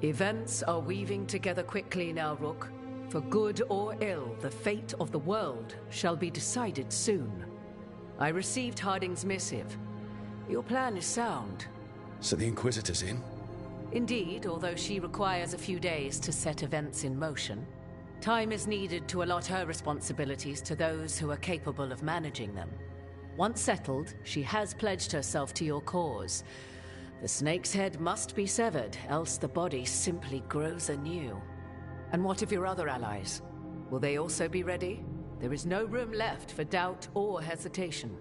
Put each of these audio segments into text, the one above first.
Events are weaving together quickly now, Rook. For good or ill, the fate of the world shall be decided soon. I received Harding's missive. Your plan is sound. So the Inquisitor's in? Indeed, although she requires a few days to set events in motion. Time is needed to allot her responsibilities to those who are capable of managing them. Once settled, she has pledged herself to your cause. The snake's head must be severed, else the body simply grows anew. And what of your other allies? Will they also be ready? There is no room left for doubt or hesitation.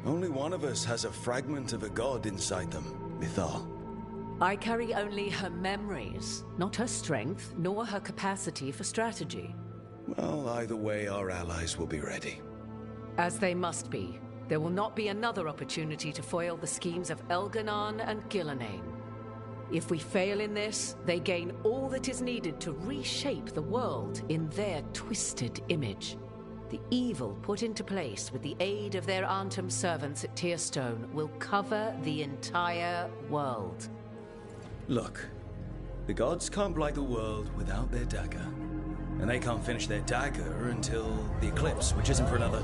Only one of us has a fragment of a god inside them, Mythal. I carry only her memories, not her strength, nor her capacity for strategy. Well, either way, our allies will be ready. As they must be. There will not be another opportunity to foil the schemes of Elganon and Gillenane. If we fail in this, they gain all that is needed to reshape the world in their twisted image. The evil put into place with the aid of their Arnhem servants at Tearstone will cover the entire world. Look, the gods can't blight the world without their dagger. And they can't finish their dagger until the eclipse, which isn't for another...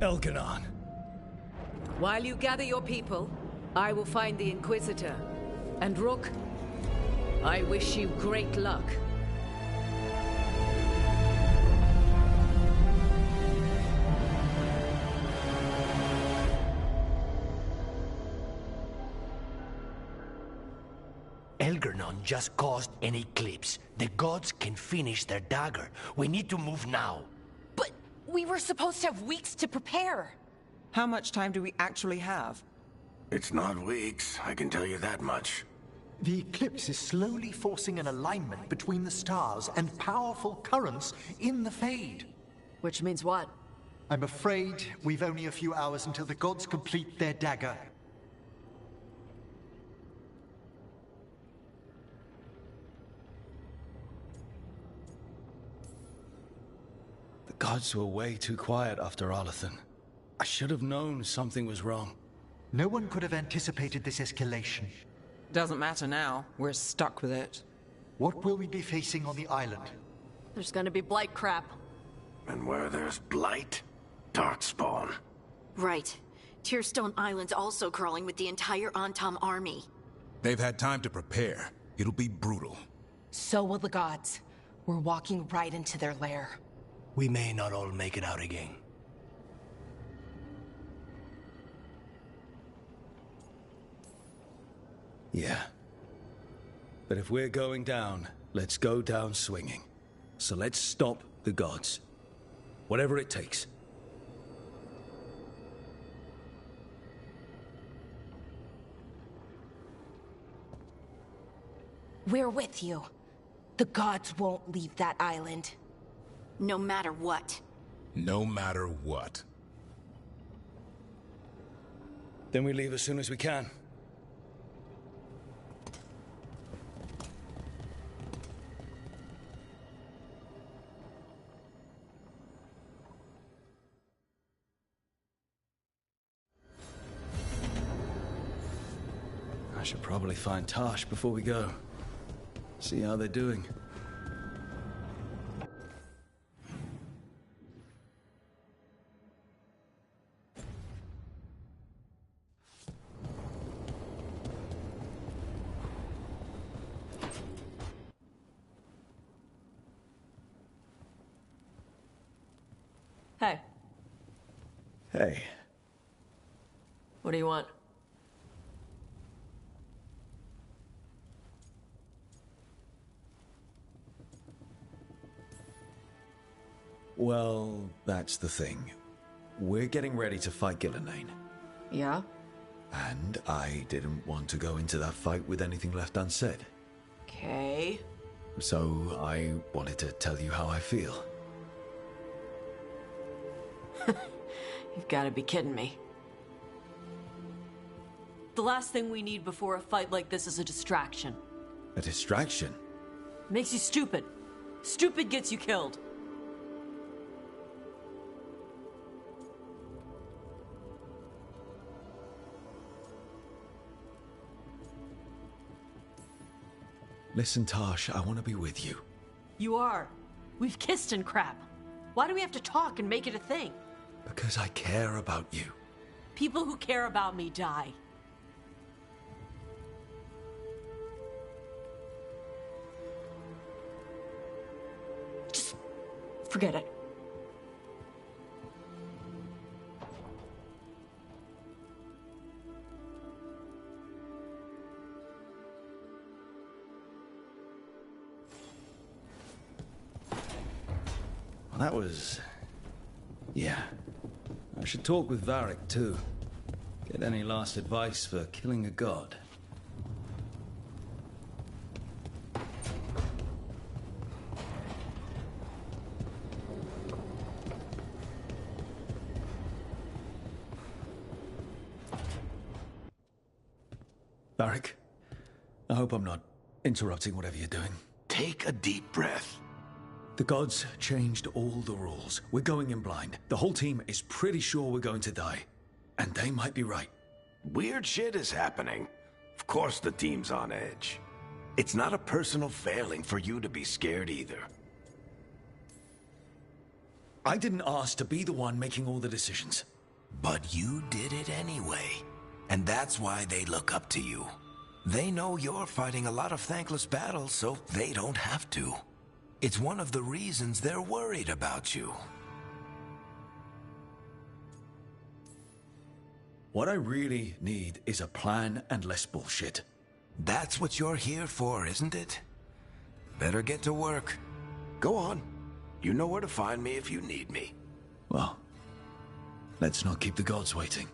Elganon. While you gather your people, I will find the Inquisitor. And Rook, I wish you great luck. Elganon just caused an eclipse. The gods can finish their dagger. We need to move now. But we were supposed to have weeks to prepare. How much time do we actually have? It's not weeks, I can tell you that much. The eclipse is slowly forcing an alignment between the stars and powerful currents in the Fade. Which means what? I'm afraid we've only a few hours until the gods complete their dagger. The gods were way too quiet after Arlathan. I should have known something was wrong. No one could have anticipated this escalation. Doesn't matter now. We're stuck with it. What will we be facing on the island? There's gonna be blight crap. And where there's blight, darkspawn. Right. Tearstone Island's also crawling with the entire Antam army. They've had time to prepare. It'll be brutal. So will the gods. We're walking right into their lair. We may not all make it out again. Yeah. But if we're going down, let's go down swinging. So let's stop the gods. Whatever it takes. We're with you. The gods won't leave that island. No matter what. No matter what. Then we leave as soon as we can. I should probably find Tash before we go. See how they're doing. Hey, Hey. what do you want? Well, that's the thing. We're getting ready to fight Gillenane. Yeah? And I didn't want to go into that fight with anything left unsaid. Okay. So I wanted to tell you how I feel. You've got to be kidding me. The last thing we need before a fight like this is a distraction. A distraction? Makes you stupid. Stupid gets you killed. Listen, Tash, I want to be with you. You are. We've kissed and crap. Why do we have to talk and make it a thing? Because I care about you. People who care about me die. Just forget it. Well, that was... yeah. I should talk with Varric, too. Get any last advice for killing a god. Varric, I hope I'm not interrupting whatever you're doing. Take a deep breath. The gods changed all the rules. We're going in blind. The whole team is pretty sure we're going to die. And they might be right. Weird shit is happening. Of course the team's on edge. It's not a personal failing for you to be scared either. I didn't ask to be the one making all the decisions. But you did it anyway. And that's why they look up to you. They know you're fighting a lot of thankless battles, so they don't have to. It's one of the reasons they're worried about you. What I really need is a plan and less bullshit. That's what you're here for, isn't it? Better get to work. Go on. You know where to find me if you need me. Well, let's not keep the gods waiting.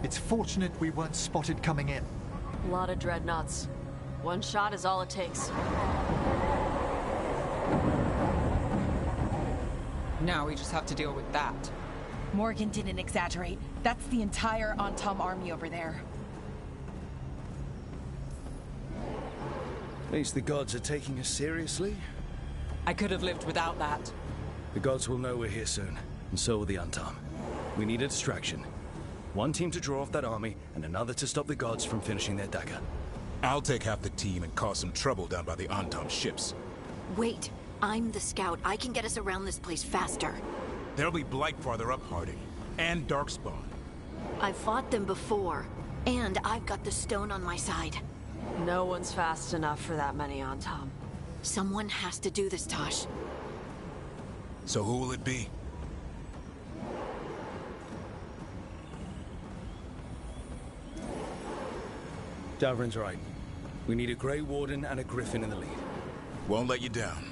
It's fortunate we weren't spotted coming in. A lot of dreadnoughts. One shot is all it takes. Now we just have to deal with that. Morgan didn't exaggerate. That's the entire Antom army over there. At least the gods are taking us seriously. I could have lived without that. The gods will know we're here soon, and so will the Antom. We need a distraction. One team to draw off that army, and another to stop the gods from finishing their dagger. I'll take half the team and cause some trouble down by the Antom ships. Wait, I'm the scout. I can get us around this place faster. There'll be Blight farther up, Harding. And Darkspawn. I've fought them before, and I've got the stone on my side. No one's fast enough for that many on Tom. Someone has to do this, Tosh. So who will it be? Davrin's right. We need a Grey Warden and a Griffin in the lead. Won't let you down.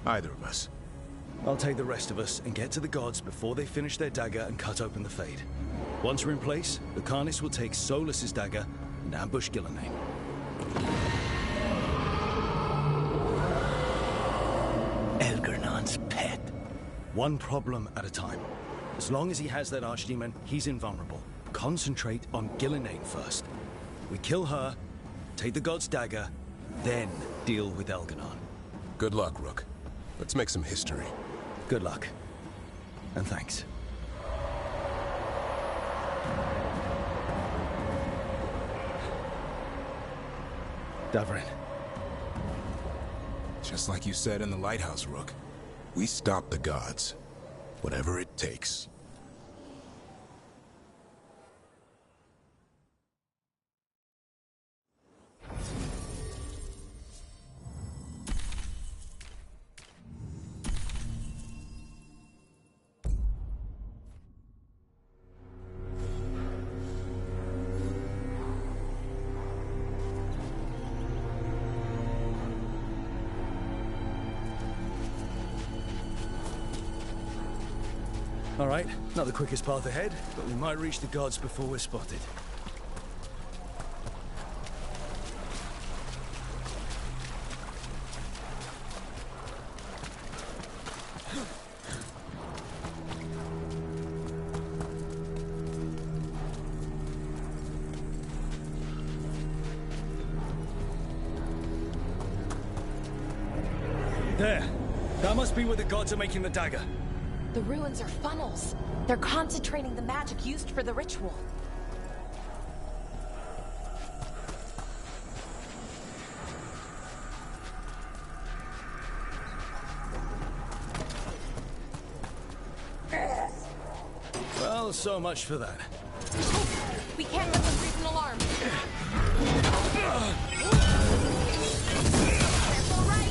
Either of us. I'll take the rest of us and get to the gods before they finish their dagger and cut open the Fade. Once we're in place, the Carnis will take Solus's dagger and ambush Gillenane. Elgernon's pet. One problem at a time. As long as he has that archdemon, he's invulnerable. Concentrate on Gillenane first. We kill her, take the god's dagger, then deal with Elgernon. Good luck, Rook. Let's make some history. Good luck. And thanks. Davrin. Just like you said in the lighthouse, Rook. We stop the gods. Whatever it takes. All right, not the quickest path ahead, but we might reach the gods before we're spotted. There. That must be where the gods are making the dagger. The ruins are funnels. They're concentrating the magic used for the ritual. Well, so much for that. We can't let them raise an alarm. Careful, right?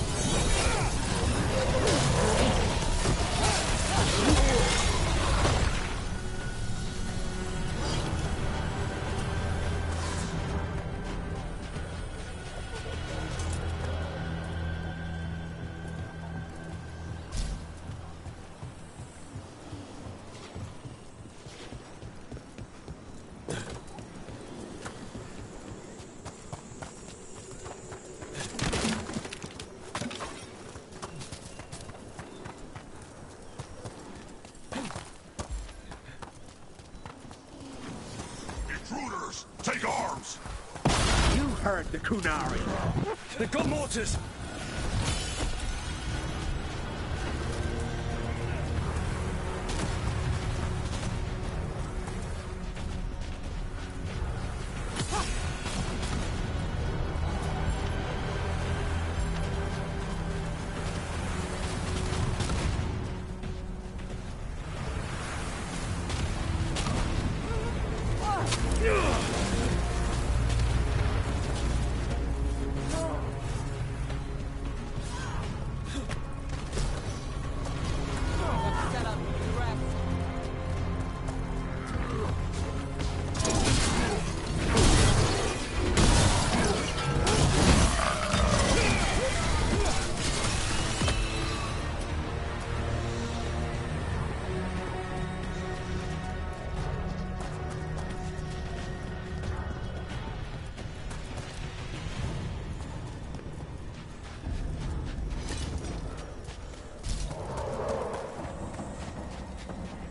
Take arms! You heard the Kunari. They've got mortars!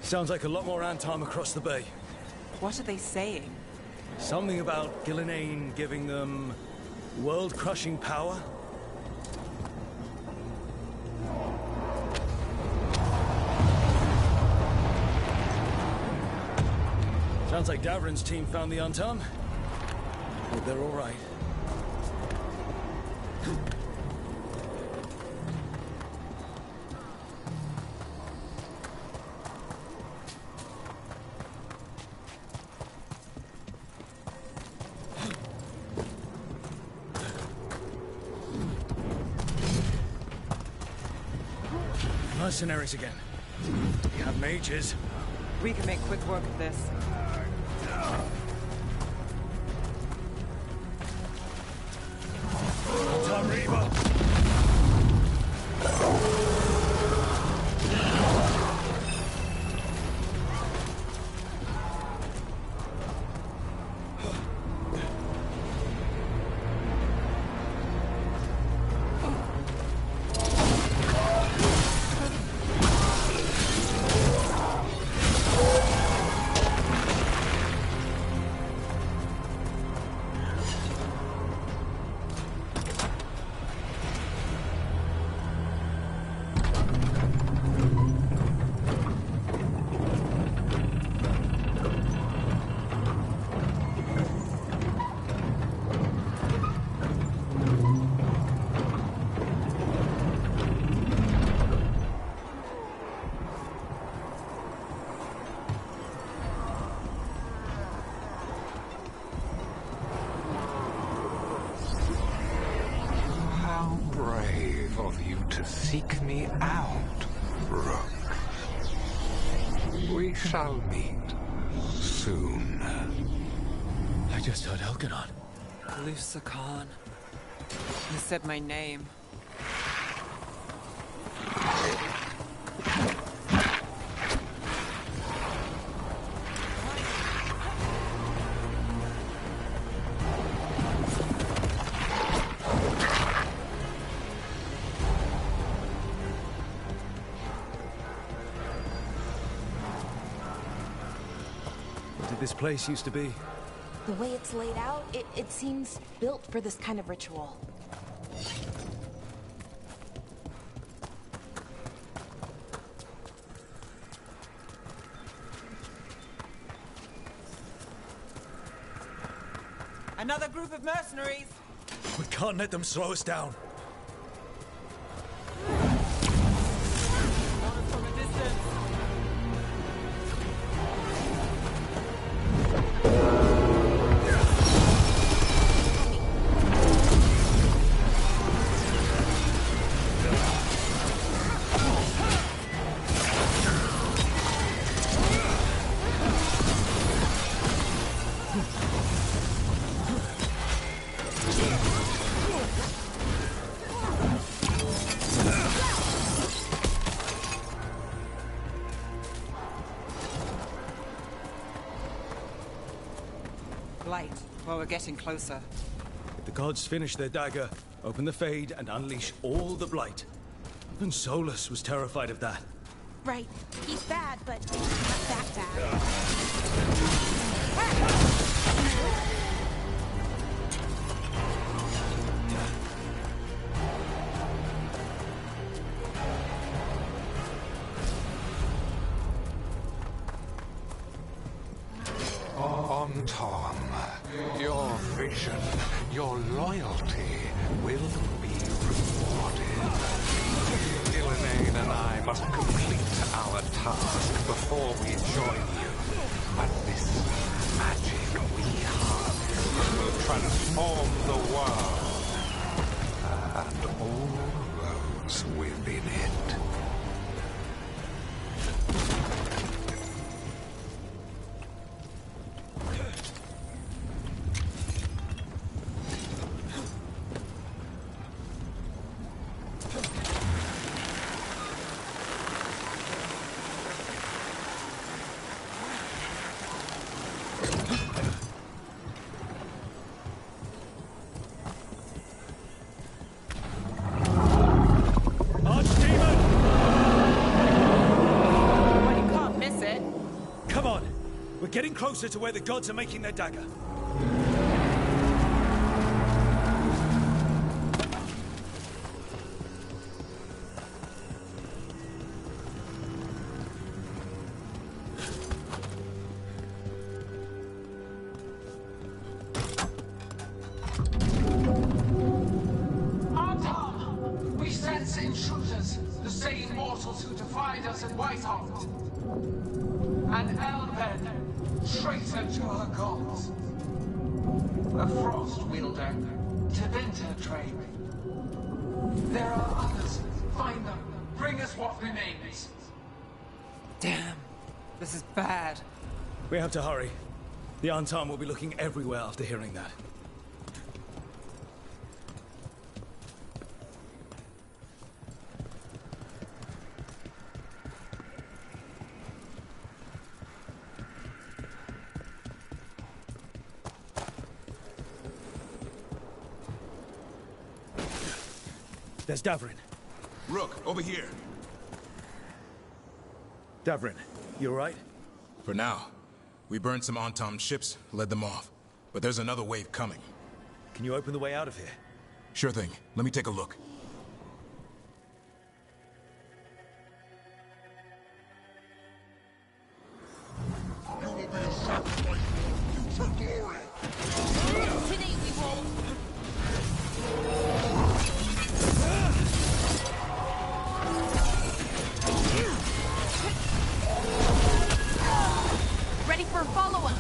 Sounds like a lot more Antam across the bay. What are they saying? Something about Gillenane giving them world-crushing power? Sounds like Davrin's team found the Antam. Hope they're all right. Mercenaries again. We have mages. We can make quick work of this. seek me out, Rook. We shall meet soon. I just heard Elganon. Lucican. He said my name. What did this place used to be? The way it's laid out, it seems built for this kind of ritual. Another group of mercenaries! We can't let them slow us down. From a distance. Light. Well, we're getting closer. If the gods finish their dagger, open the Fade and unleash all the Blight. Even Solus was terrified of that. Right. He's bad, but not that bad. On Tom, your vision, your loyalty will be rewarded. Gillenane and I must complete our task before we join you. But this magic we harness will transform the world and all those within it. Getting closer to where the gods are making their dagger. Artam! We sense intruders, the same mortals who defied us at Whitehall. And Elven, traitor to her gods. A frost wielder, Tevinter train. There are others. Find them. Bring us what remains. Damn. This is bad. We have to hurry. The Antam will be looking everywhere after hearing that. There's Davrin. Rook, over here. Davrin, you alright? For now. We burned some Antam ships, led them off. But there's another wave coming. Can you open the way out of here? Sure thing. Let me take a look. You will be a sacrifice for glory. Today we won't. Ready for a follow-up.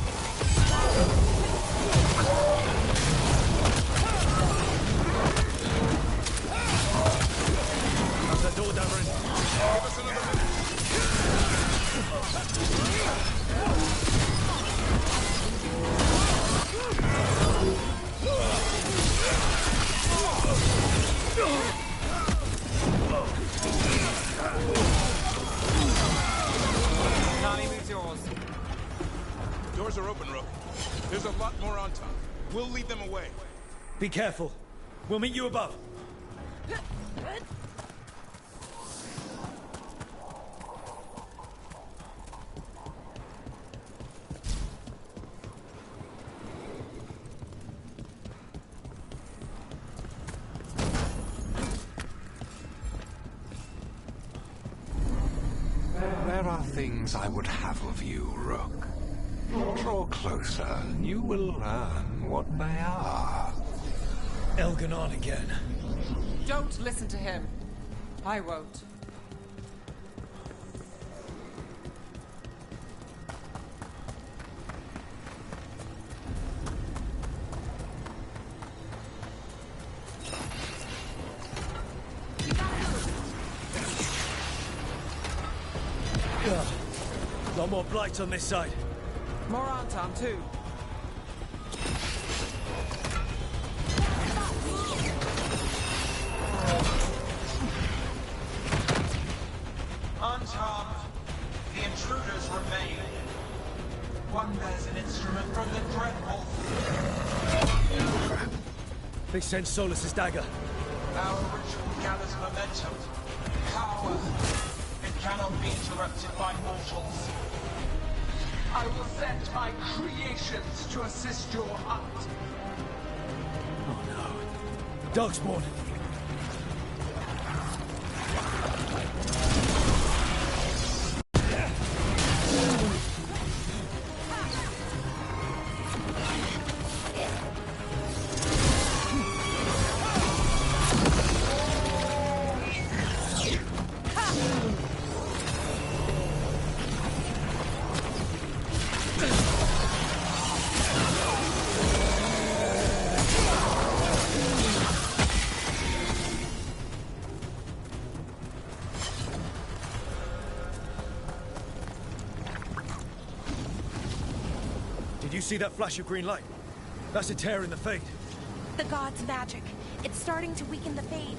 We'll lead them away. Be careful. We'll meet you above. There are things I would have of you, Rook. Draw closer, and you will learn what they are. Elganon again. Don't listen to him. I won't. Lot more blight on this side. More Anton, too. Unharmed, the intruders remain. One bears an instrument from the dreadful. Crap. They sent Solus's dagger. Our ritual gathers momentum, power. It cannot be interrupted by mortals. I will send my creations to assist your hunt. Oh no. Darkspawn. Did you see that flash of green light? That's a tear in the Fade. The God's magic. It's starting to weaken the Fade.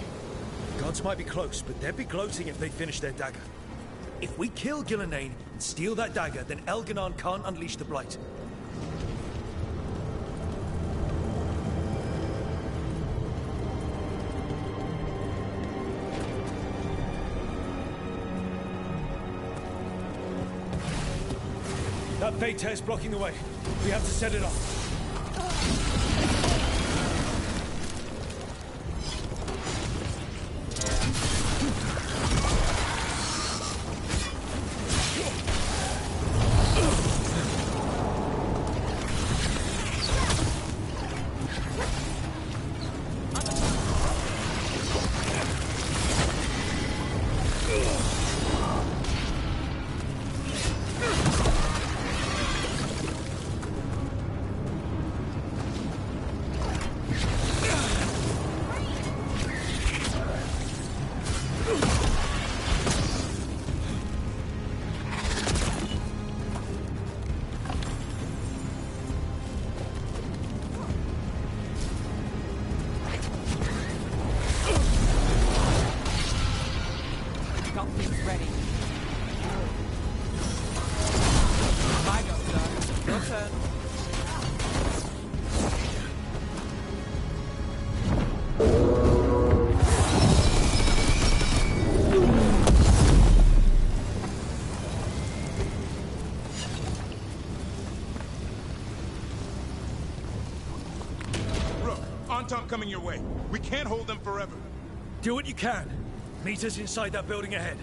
Gods might be close, but they'd be gloating if they finish their dagger. If we kill Gillenane and steal that dagger, then Elganon can't unleash the Blight. That Fade tear's blocking the way. We have to set it off. Anton coming your way. We can't hold them forever. Do what you can. Meet us inside that building ahead.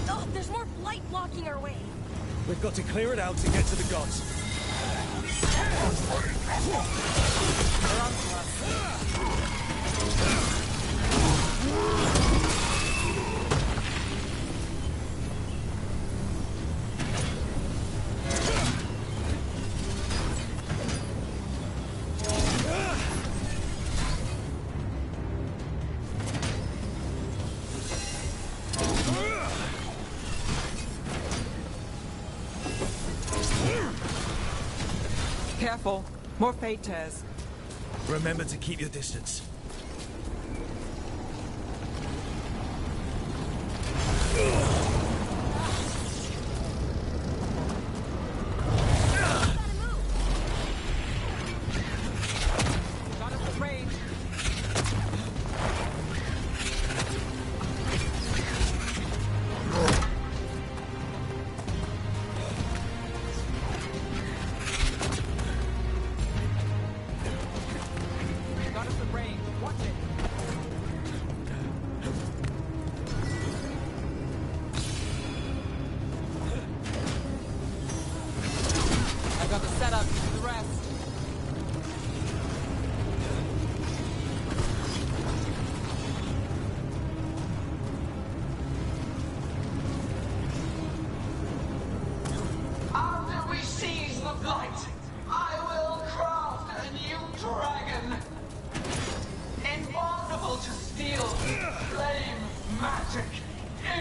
Oh, there's more blight blocking our way. We've got to clear it out to get to the gods. Careful. More Fade tears. Remember to keep your distance.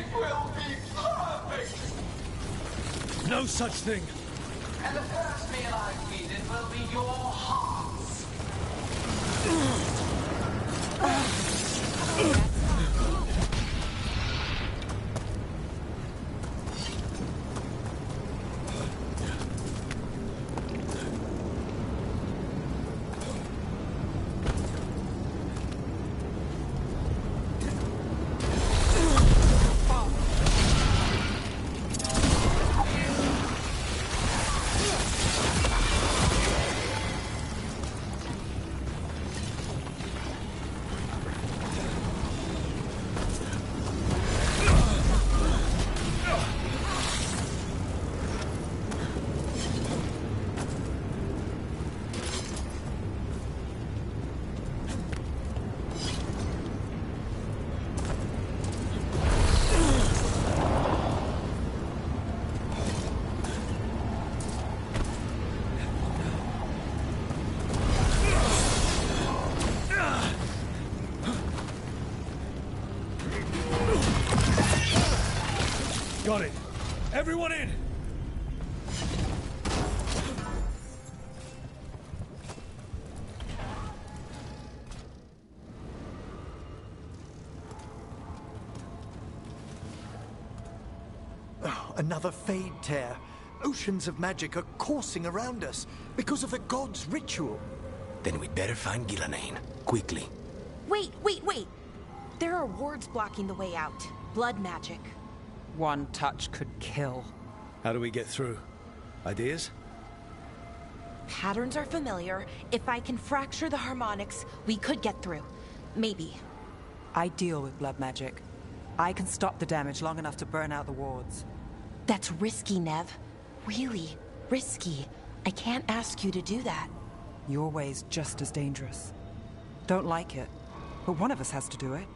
It will be perfect! No such thing! And the first meal I feed it will be your hearts. Got it. Everyone in! Oh, another Fade tear. Oceans of magic are coursing around us because of the god's ritual. Then we'd better find Gillenane. Quickly. Wait. There are wards blocking the way out. Blood magic. One touch could kill. How do we get through? Ideas? Patterns are familiar. If I can fracture the harmonics, we could get through. Maybe. I deal with blood magic. I can stop the damage long enough to burn out the wards. That's risky, Nev. Really risky. I can't ask you to do that. Your way's just as dangerous. Don't like it, but one of us has to do it.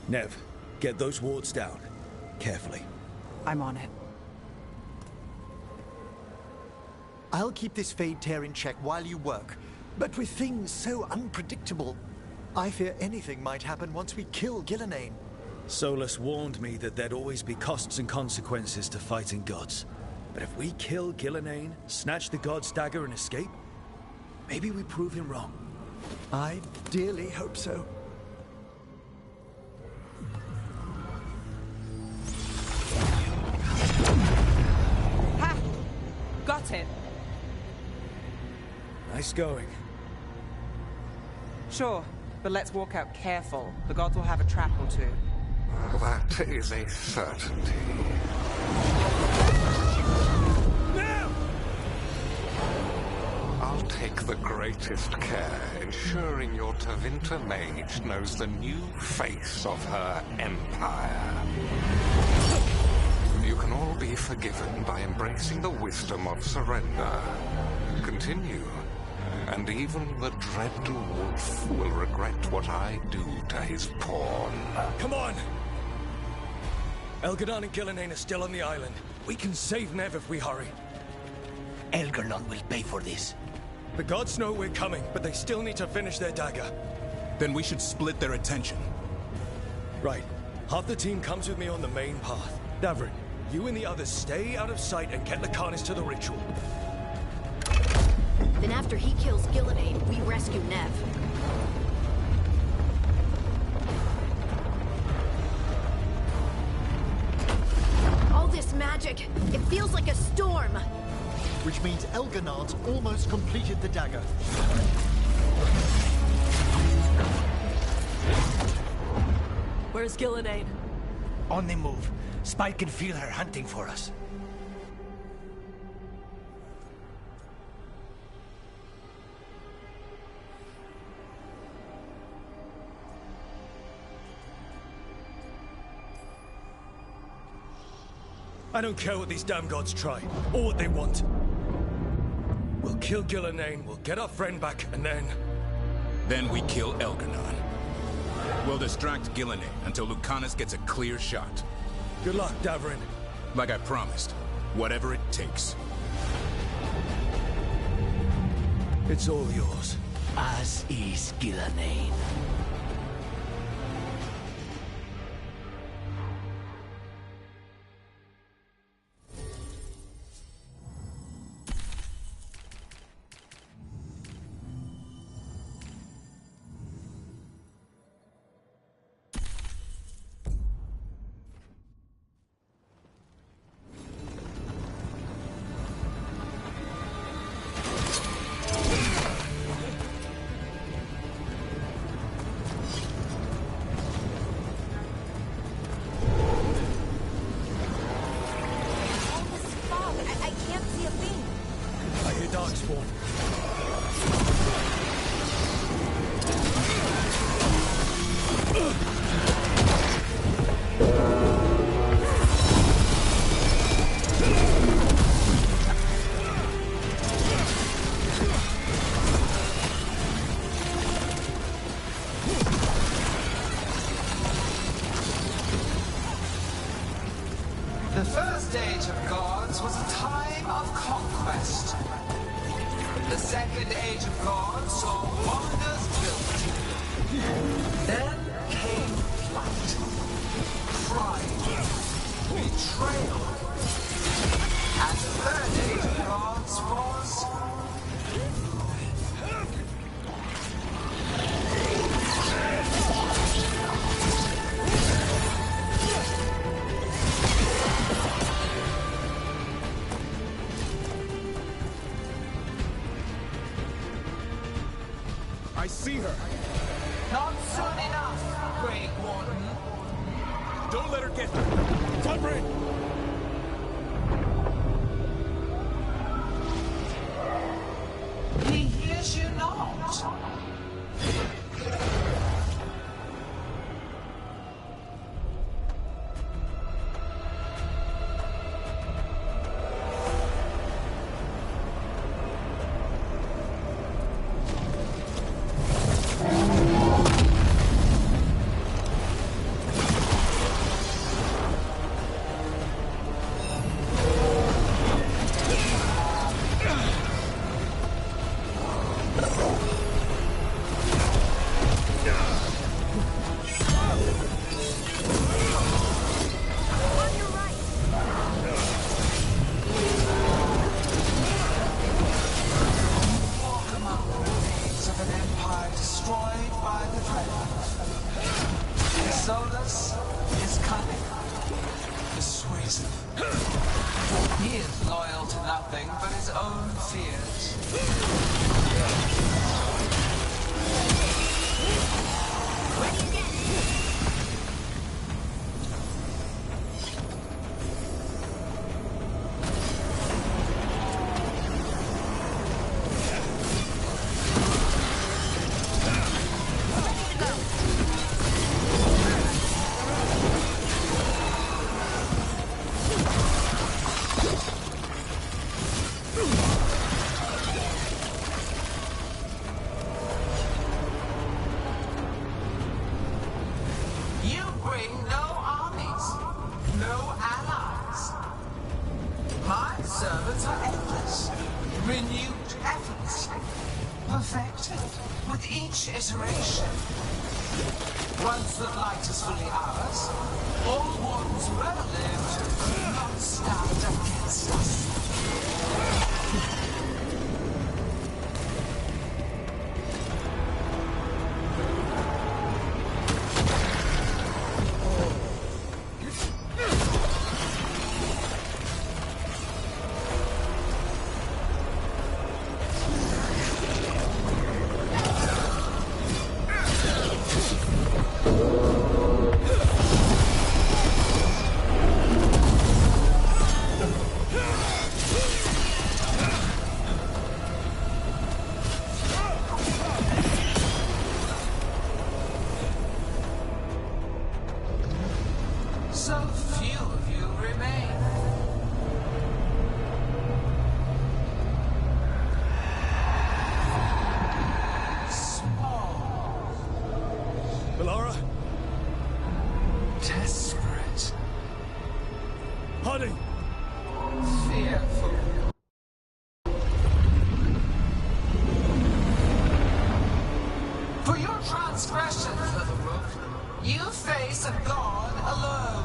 Nev, get those wards down. Carefully. I'm on it. I'll keep this Fade tear in check while you work. But with things so unpredictable, I fear anything might happen once we kill Gillenane. Solus warned me that there'd always be costs and consequences to fighting gods. But if we kill Gillenane, snatch the god's dagger and escape, maybe we prove him wrong. I dearly hope so. Ha! Got it! Nice going. Sure, but let's walk out careful. The gods will have a trap or two. That is a certainty. Now! I'll take the greatest care, ensuring your Tevinter mage knows the new face of her empire. You can all be forgiven by embracing the wisdom of surrender. Continue. And even the dread wolf will regret what I do to his pawn. Come on! Elgadon and Gillenane are still on the island. We can save Nev if we hurry. Elgarnon will pay for this. The gods know we're coming, but they still need to finish their dagger. Then we should split their attention. Right. Half the team comes with me on the main path. Davrin, you and the others stay out of sight and get Lakanis to the ritual. Then after he kills Gillenane, we rescue Nev. All this magic, it feels like a storm. Which means Elganard's almost completed the dagger. Where's Gillenane? On the move. Spike can feel her hunting for us. I don't care what these damn gods try, or what they want. We'll kill Gillenane, we'll get our friend back, and then... Then we kill Elgarnon. We'll distract Gillenane until Lucanus gets a clear shot. Good luck, Davrin. Like I promised. Whatever it takes. It's all yours. As is Gillenane. The first age of gods was a time of conquest. The second age of gods saw wonders built. Then came flight, crime, betrayal. And the third age of gods was... I see her. Not soon enough, Great Warden. Don't let her get her. Cover it! He hears you not. He is loyal to nothing but his own fears. Servants are endless, renewed effortlessly, perfected with each iteration. Once the light is fully ours, all wardens who ever lived could not stand against us. killing. Fearful. For your transgressions, little rook, you face a god alone.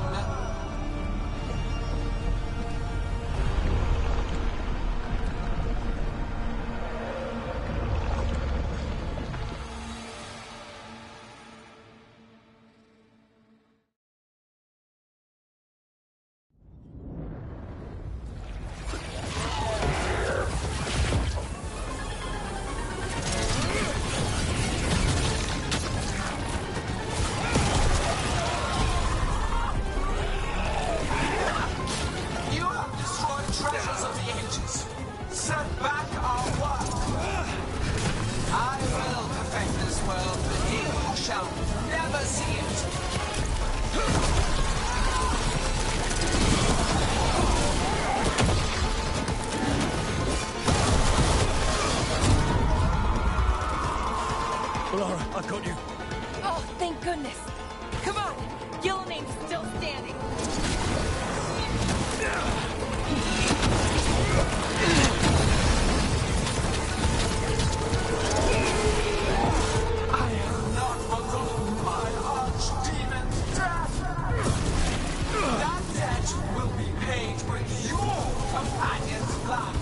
I got you. Oh, thank goodness. Come on. Gilnename's still standing. I am not forgotten my archdemon death. That debt will be paid with your companion's blood.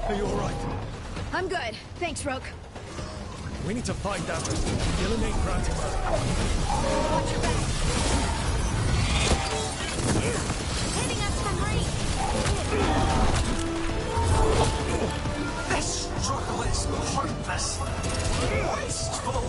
Are you all right? I'm good. Thanks, Roke. We need to find that Gillenane granted her. Watch your back. Hitting us from range. This struggle is pointless. Wasteful.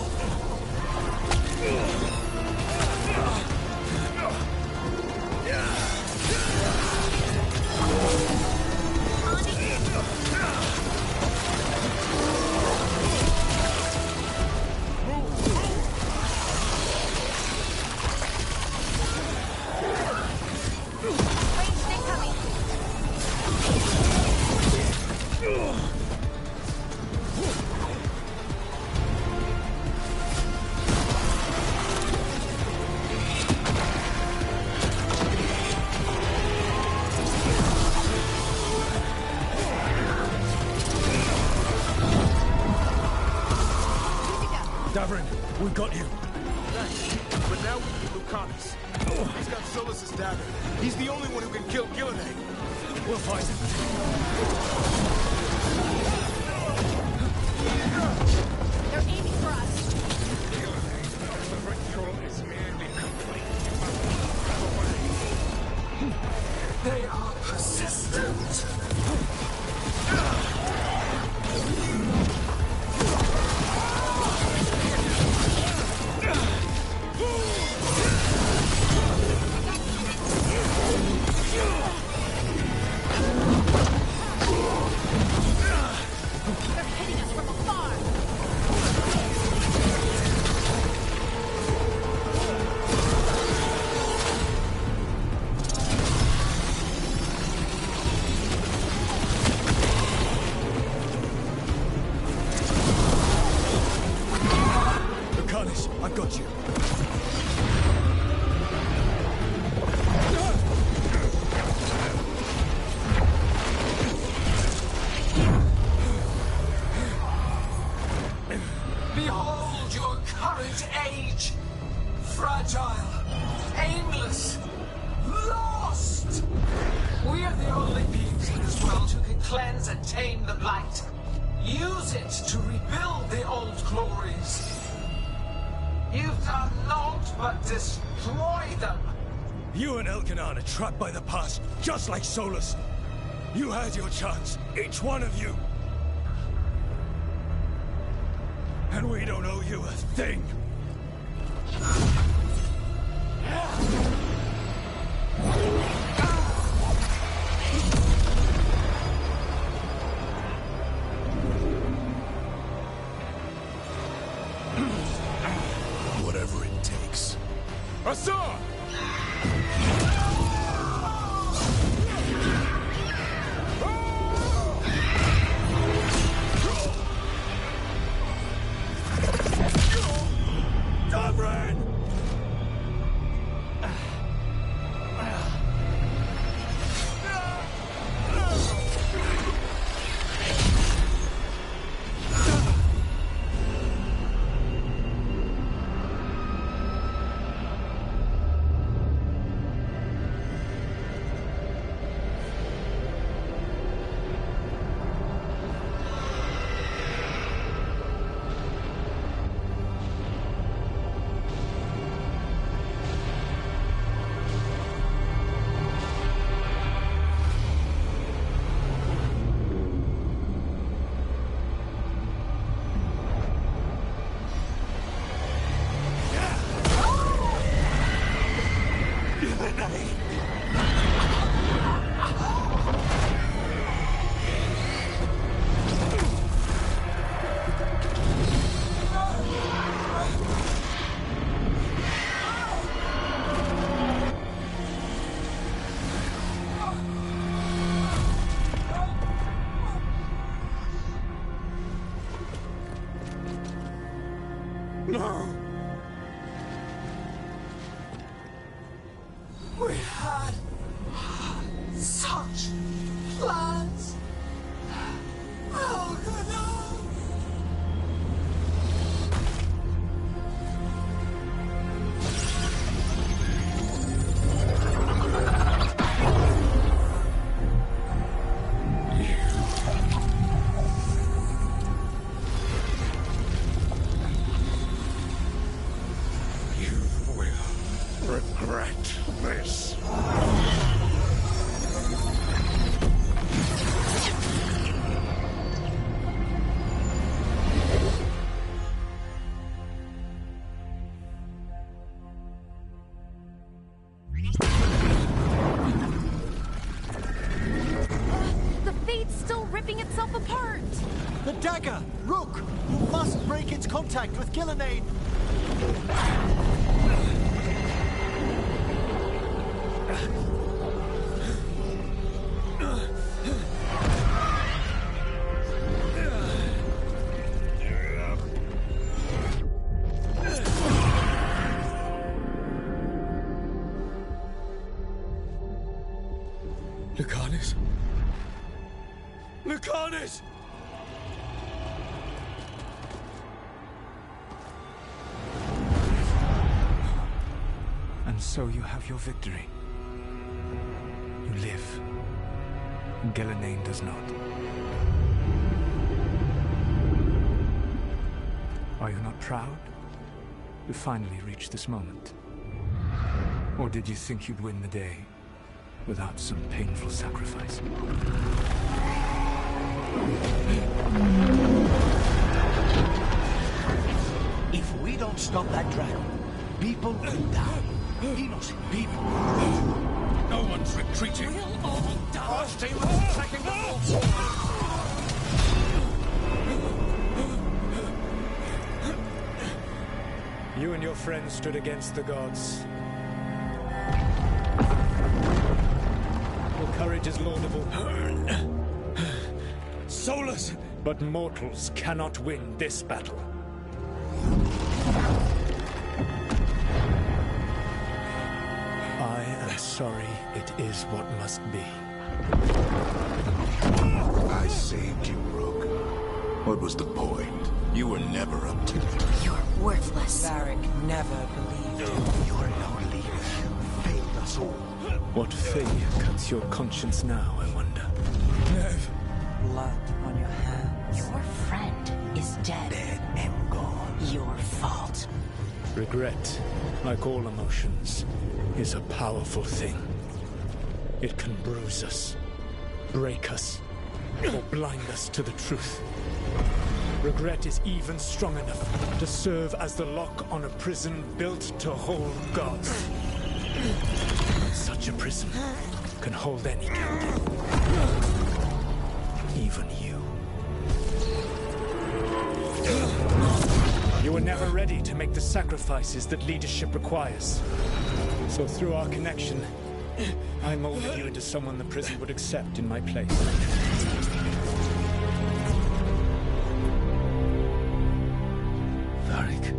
We got you. Thanks. But now we need Lucanus. He's got Solus's dagger. He's the only one who can kill Gillenane. We'll find him. They're aiming for us. The ritual is nearly complete. They are persistent. I've got you. Behold your current age. Fragile, aimless, lost. We are the only beings in this world who can cleanse and tame the blight. Use it to rebuild the old glories. You've done naught but destroy them. You and Elkanan are trapped by the past, just like Solus. You had your chance, each one of you. And we don't owe you a thing. A sword! Sovereign! No! We had such plans! Oh, no! Regret this. The Fate's still ripping itself apart! The dagger! Rook! You must break its contact with Gillenane! Lucanus? Lucanus! And so you have your victory. You live. Gillenane does not. Are you not proud to finally reach this moment? Or did you think you'd win the day without some painful sacrifice? If we don't stop that dragon, people will die. Innocent people. No one's retreating. We'll all die. Our team is attacking the wall. You and your friends stood against the gods. Your courage is laudable. Solus! But mortals cannot win this battle. I am sorry it is what must be. I saved you, Rook. What was the point? You were never up to it. You're worthless. Varric never believed you. You're no leader. You failed us all. What failure cuts your conscience now, I wonder? Nev. Blood on your hands. Your friend is dead. Dead and gone. Your fault. Regret, like all emotions, is a powerful thing. It can bruise us, break us, or blind us to the truth. Regret is even strong enough to serve as the lock on a prison built to hold gods. Such a prison can hold any captive. Even you. You were never ready to make the sacrifices that leadership requires. So through our connection, I molded you into someone the prison would accept in my place. Varric.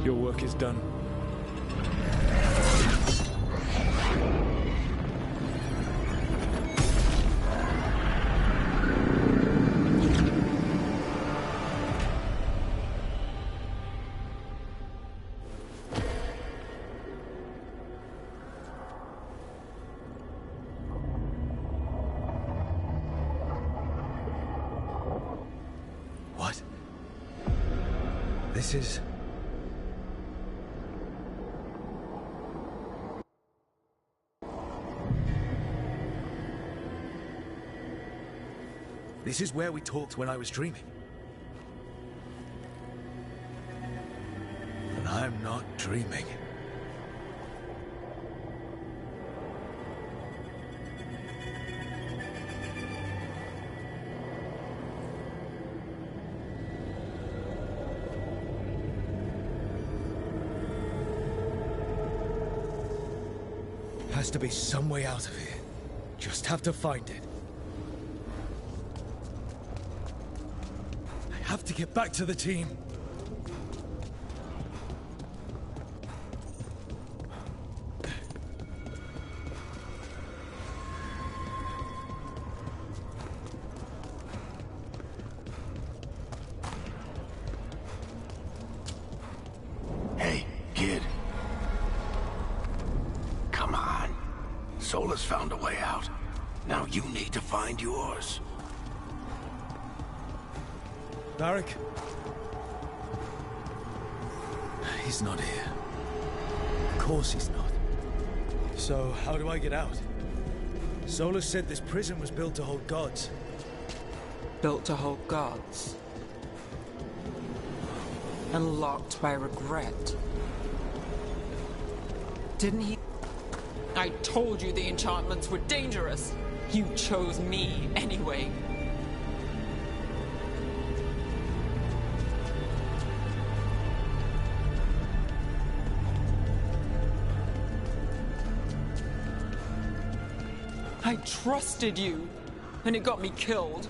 Your work is done. What? This is... This is where we talked when I was dreaming. And I'm not dreaming. Has to be some way out of here. Just have to find it. I have to get back to the team. Hey, kid. Come on. Solus found a way out. Now you need to find yours. Varric? He's not here. Of course he's not. So, how do I get out? Solus said this prison was built to hold gods. Built to hold gods. And locked by regret. Didn't he? I told you the enchantments were dangerous. You chose me anyway. I trusted you, and it got me killed.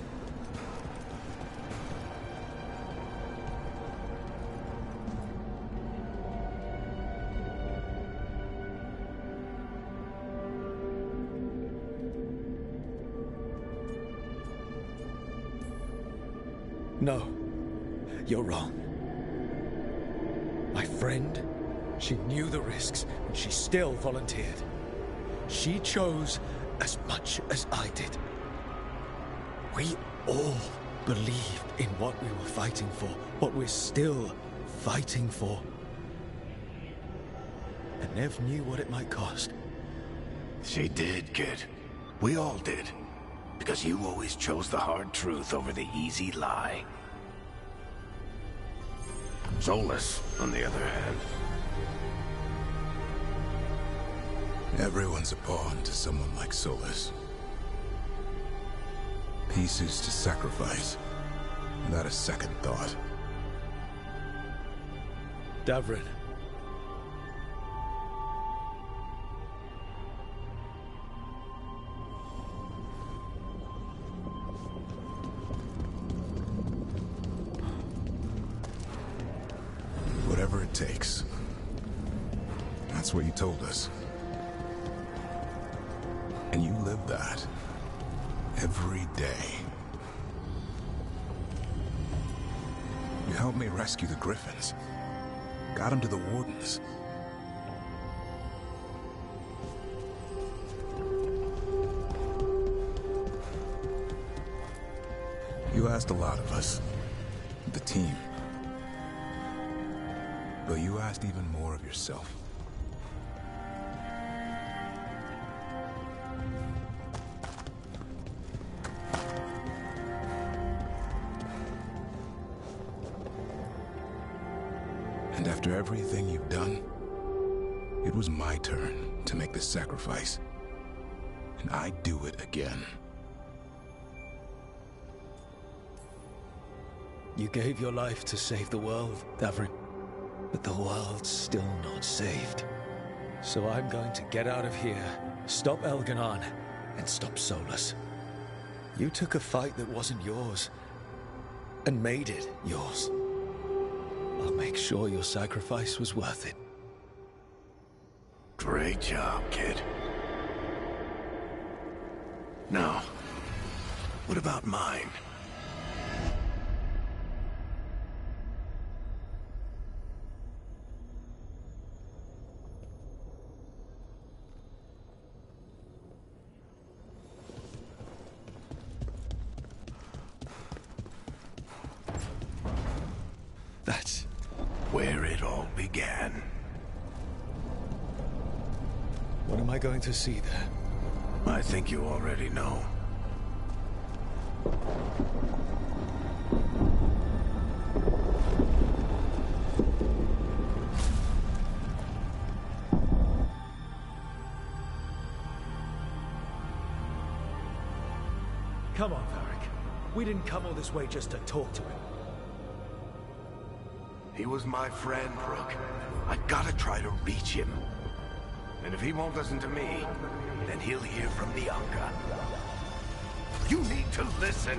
No, you're wrong. My friend, she knew the risks, and she still volunteered. She chose as much as I did. We all believed in what we were fighting for, what we're still fighting for. And Nev knew what it might cost. She did, kid. We all did. Because you always chose the hard truth over the easy lie. Solus, on the other hand. Everyone's a pawn to someone like Solus. Pieces to sacrifice, without a second thought. Davrin. Whatever it takes. That's what you told us. And you live that. Every day. You helped me rescue the Griffins. Got them to the Wardens. You asked a lot of us. The team. But you asked even more of yourself. And after everything you've done, it was my turn to make this sacrifice. And I'd do it again. You gave your life to save the world, Davrin. But the world's still not saved. So I'm going to get out of here, stop Elganon, and stop Solus. You took a fight that wasn't yours, and made it yours. I'll make sure your sacrifice was worth it. Great job, kid. Now, what about mine? That's where it all began. What am I going to see there? I think you already know. Come on, Varric. We didn't come all this way just to talk to him. He was my friend, Brooke. I gotta try to reach him. And if he won't listen to me, then he'll hear from Bianca. You need to listen!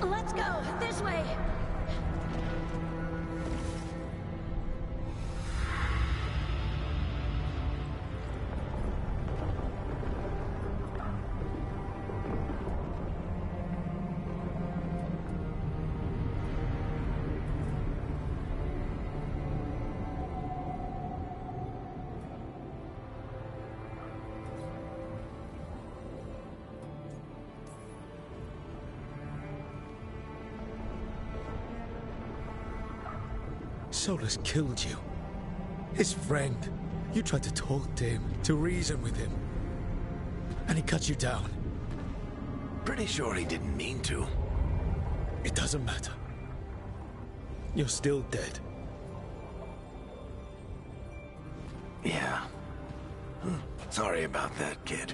Let's go! This way! Solus killed you. His friend. You tried to talk to him, to reason with him. And he cut you down. Pretty sure he didn't mean to. It doesn't matter. You're still dead. Yeah. Sorry about that, kid.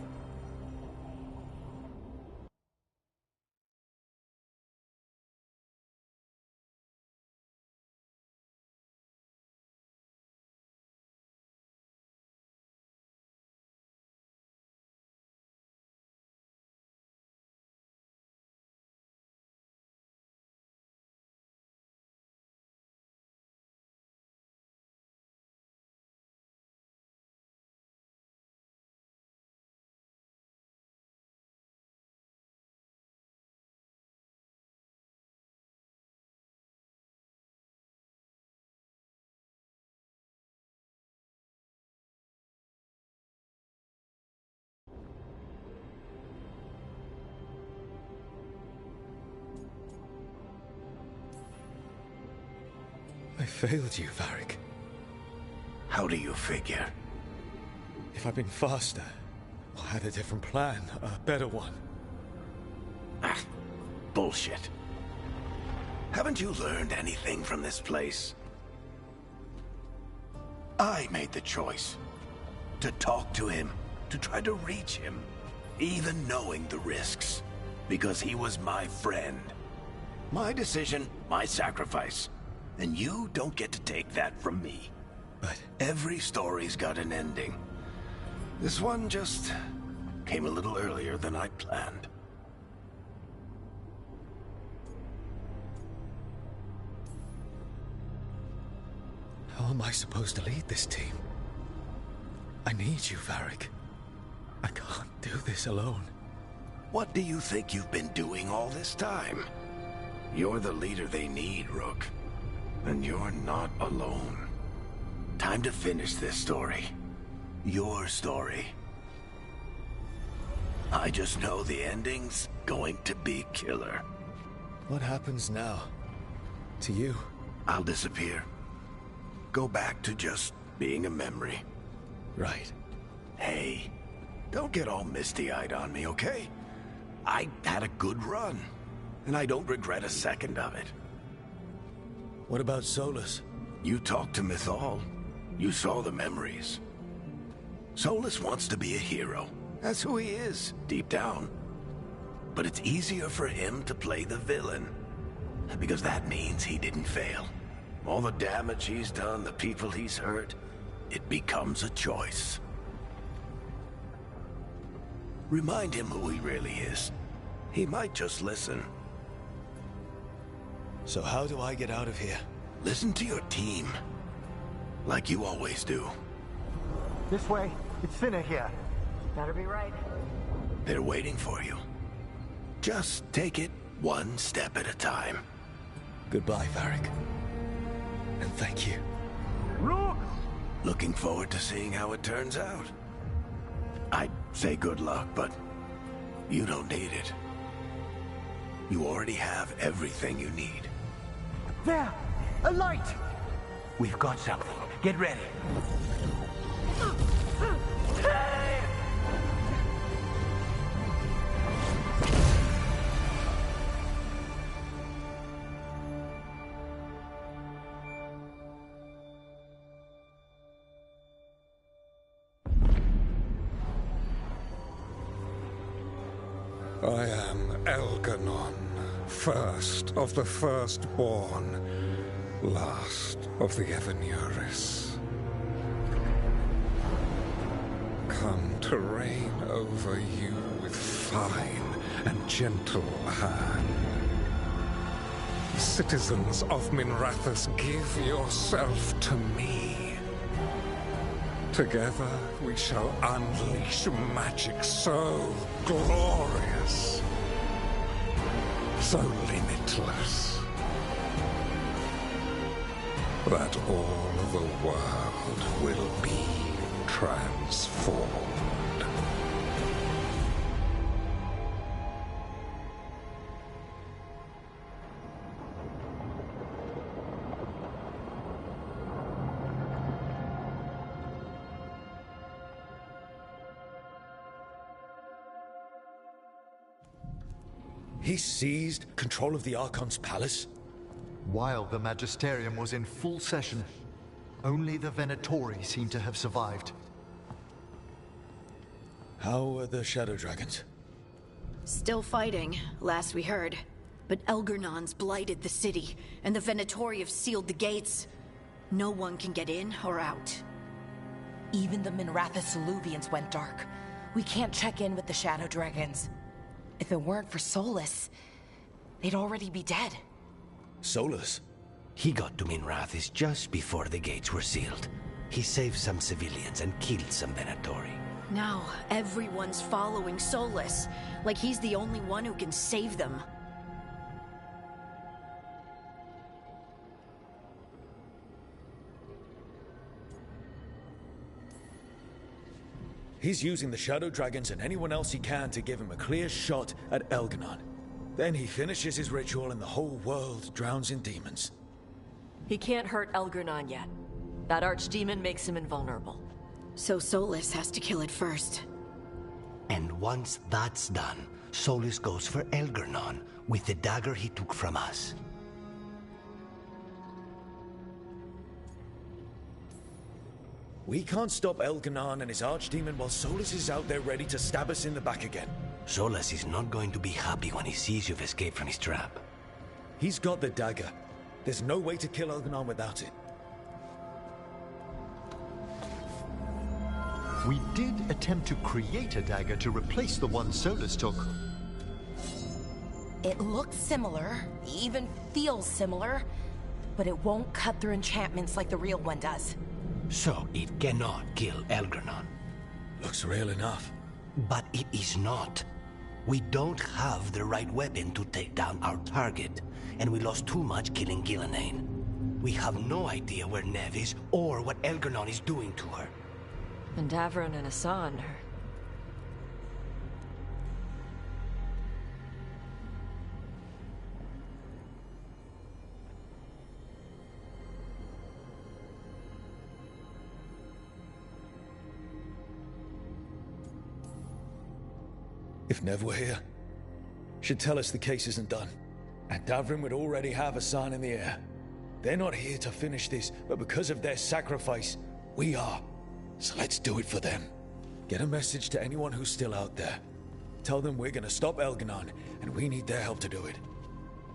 I failed you, Varric. How do you figure? If I'd been faster, or had a different plan, a better one. Bullshit. Haven't you learned anything from this place? I made the choice. To talk to him, to try to reach him, even knowing the risks. Because he was my friend. My decision, my sacrifice. And you don't get to take that from me. But every story's got an ending. This one just came a little earlier than I'd planned. how am I supposed to lead this team? I need you, Varric. I can't do this alone. What do you think you've been doing all this time? You're the leader they need, Rook. And you're not alone. Time to finish this story. Your story. I just know the ending's going to be killer. What happens now? To you? I'll disappear. Go back to just being a memory. Right. Hey, don't get all misty-eyed on me, okay? I had a good run, and I don't regret a second of it. What about Solus? You talked to Mythal. You saw the memories. Solus wants to be a hero. That's who he is, deep down. But it's easier for him to play the villain. Because that means he didn't fail. All the damage he's done, the people he's hurt, it becomes a choice. Remind him who he really is. He might just listen. So how do I get out of here? Listen to your team. Like you always do. This way. It's thinner here. Better be right. They're waiting for you. Just take it one step at a time. Goodbye, Varric. And thank you. Look! Looking forward to seeing how it turns out. I'd say good luck, but you don't need it. You already have everything you need. There! A light! We've got something. Get ready. I am Elganon, first of the firstborn, last of the Evanuris. Come to reign over you with fine and gentle hand. Citizens of Minrathous, give yourself to me. Together we shall unleash magic so glorious, so limitless, that all the world will be transformed. He seized control of the Archon's palace? While the Magisterium was in full session, only the Venatori seem to have survived. How are the Shadow Dragons? Still fighting, last we heard. But Elgernon's blighted the city, and the Venatori have sealed the gates. No one can get in or out. Even the Minrathous Illuvians went dark. We can't check in with the Shadow Dragons. If it weren't for Solus, they'd already be dead. Solus? He got to Minrathous just before the gates were sealed. He saved some civilians and killed some Venatori. Now, everyone's following Solus, like he's the only one who can save them. He's using the Shadow Dragons and anyone else he can to give him a clear shot at Elganon. Then he finishes his ritual and the whole world drowns in demons. He can't hurt Elgernon yet. That archdemon makes him invulnerable. So Solus has to kill it first. And once that's done, Solus goes for Elgernon with the dagger he took from us. We can't stop Elganon and his archdemon while Solus is out there ready to stab us in the back again. Solus is not going to be happy when he sees you've escaped from his trap. He's got the dagger. There's no way to kill Elganon without it. We did attempt to create a dagger to replace the one Solus took. It looks similar, even feels similar, but it won't cut through enchantments like the real one does. So it cannot kill Elganon. Looks real enough. But it is not. We don't have the right weapon to take down our target, and we lost too much killing Gillenane. We have no idea where Neve is or what Elganon is doing to her. And Davron and Hassan are... If Nev were here, she'd tell us the case isn't done. And Davrin would already have a sign in the air. They're not here to finish this, but because of their sacrifice, we are. So let's do it for them. Get a message to anyone who's still out there. Tell them we're gonna stop Elganon, and we need their help to do it.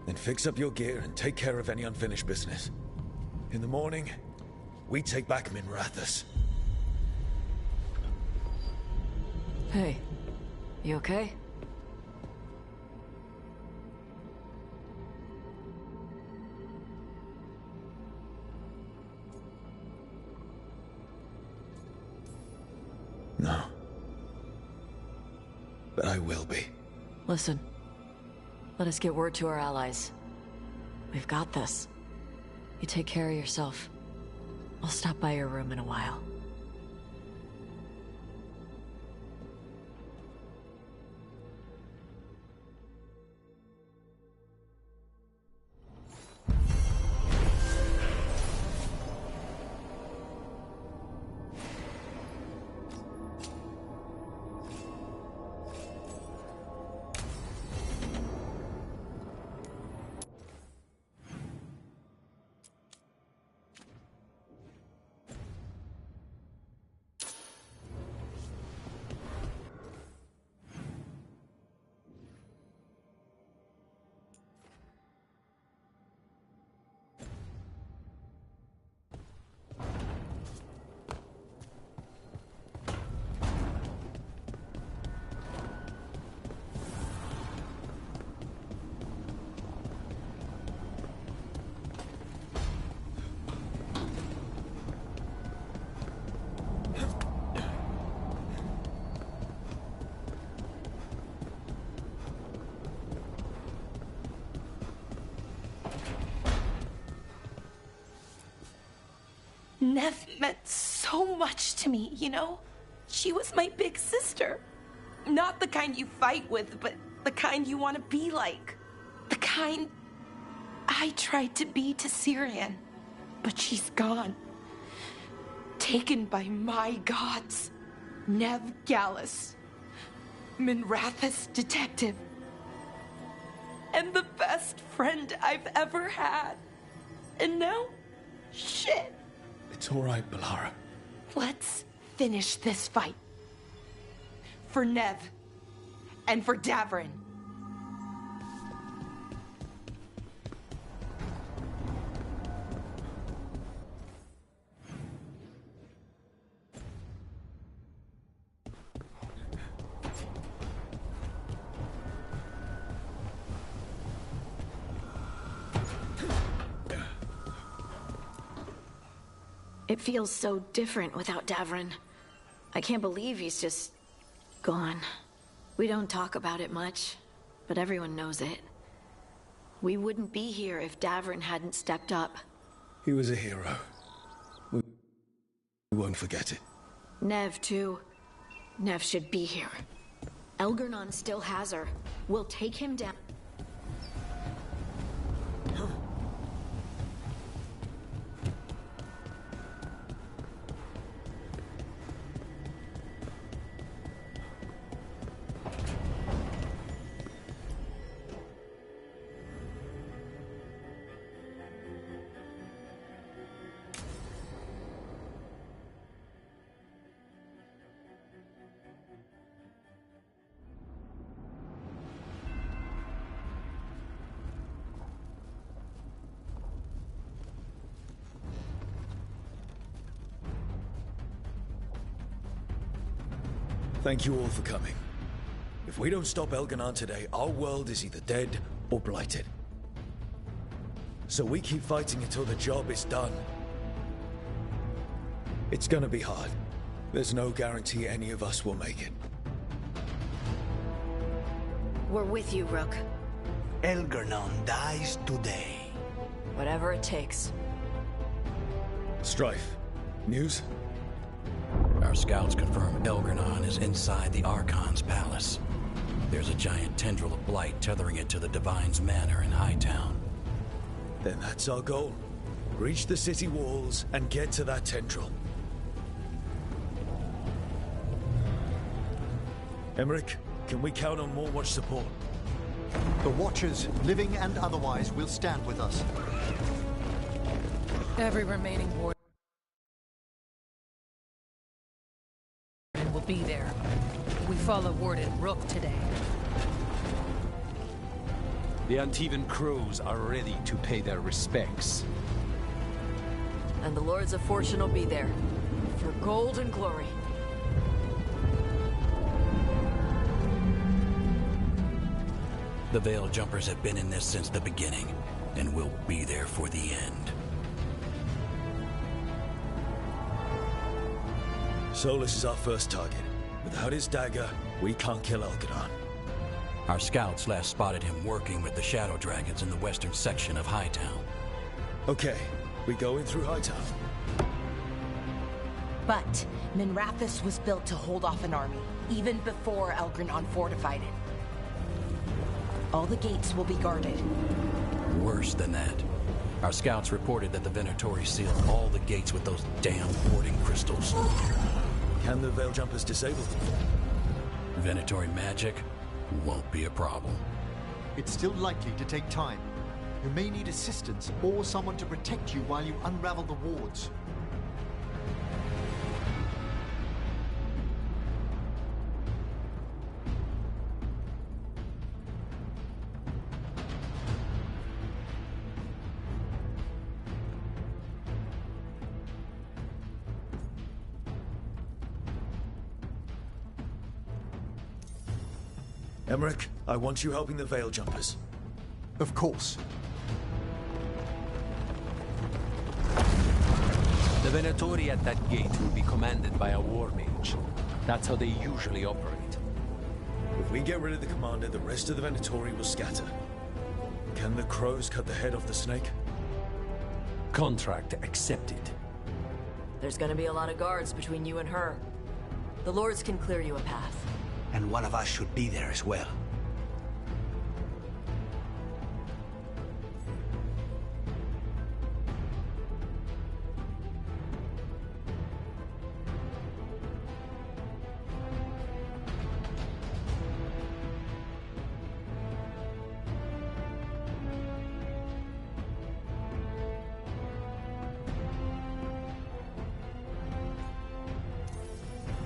Then fix up your gear and take care of any unfinished business. In the morning, we take back Minrathous. Hey, you okay? No. But I will be. Listen, let us get word to our allies. We've got this. You take care of yourself. I'll stop by your room in a while. Neve meant so much to me, you know? She was my big sister. Not the kind you fight with, but the kind you want to be like. The kind I tried to be to Syrian. But she's gone. Taken by my gods. Neve Gallus. Minrathous detective. And the best friend I've ever had. And now, shit. It's all right, Balara. Let's finish this fight. For Neve. And for Davrin. It feels so different without Davrin. I can't believe he's just gone. We don't talk about it much, but everyone knows it. We wouldn't be here if Davrin hadn't stepped up. He was a hero. We won't forget it. Neve, too. Neve should be here. Elgarnon still has her. We'll take him down. Thank you all for coming. If we don't stop Elganon today, our world is either dead or blighted. So we keep fighting until the job is done. It's gonna be hard. There's no guarantee any of us will make it. We're with you, Rook. Elganon dies today. Whatever it takes. Strife. News? Our scouts confirm Elganon is inside the Archon's palace. There's a giant tendril of blight tethering it to the Divine's manor in Hightown. Then that's our goal. Reach the city walls and get to that tendril. Emmerich, can we count on more Watch support? The Watchers, living and otherwise, will stand with us. Every remaining warden will be there. We follow Warden Rook today. The Antivan crows are ready to pay their respects. And the Lords of Fortune will be there. For gold and glory. The Veil Jumpers have been in this since the beginning, and will be there for the end. Solus is our first target. Without his dagger, we can't kill Elganon. Our scouts last spotted him working with the Shadow Dragons in the western section of Hightown. Okay, we go in through Hightown. But Minrathous was built to hold off an army, even before Elganon fortified it. All the gates will be guarded. Worse than that. Our scouts reported that the Venatori sealed all the gates with those damn warding crystals. Can the Veil Jumpers disable them? Venatori magic won't be a problem. It's still likely to take time. You may need assistance or someone to protect you while you unravel the wards. Emmerich, I want you helping the Veil Jumpers. Of course. The Venatori at that gate will be commanded by a war mage. That's how they usually operate. If we get rid of the commander, the rest of the Venatori will scatter. Can the crows cut the head off the snake? Contract accepted. There's gonna be a lot of guards between you and her. The Lords can clear you a path. And one of us should be there as well.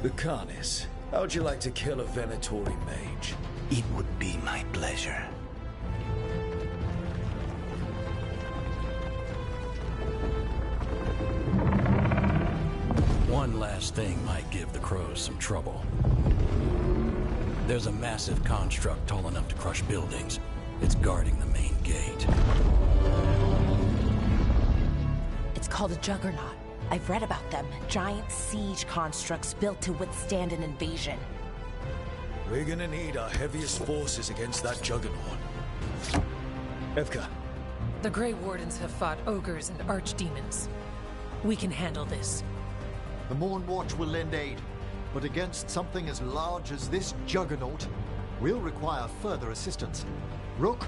The Carnis. How'd you like to kill a Venatori mage? It would be my pleasure. One last thing might give the crows some trouble. There's a massive construct tall enough to crush buildings. It's guarding the main gate. It's called a Juggernaut. I've read about them. Giant siege constructs built to withstand an invasion. We're gonna need our heaviest forces against that Juggernaut. Evka. The Grey Wardens have fought ogres and archdemons. We can handle this. The Morn Watch will lend aid, but against something as large as this Juggernaut, we'll require further assistance. Rook?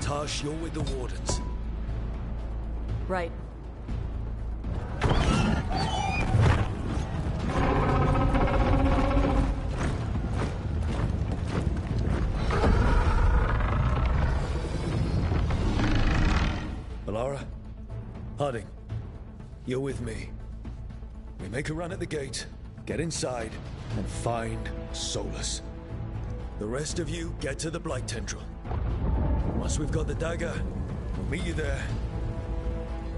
Tash, you're with the Wardens. Right. Alara? Harding, you're with me. We make a run at the gate, get inside and find Solus. The rest of you get to the Blight Tendril. Once we've got the dagger, we'll meet you there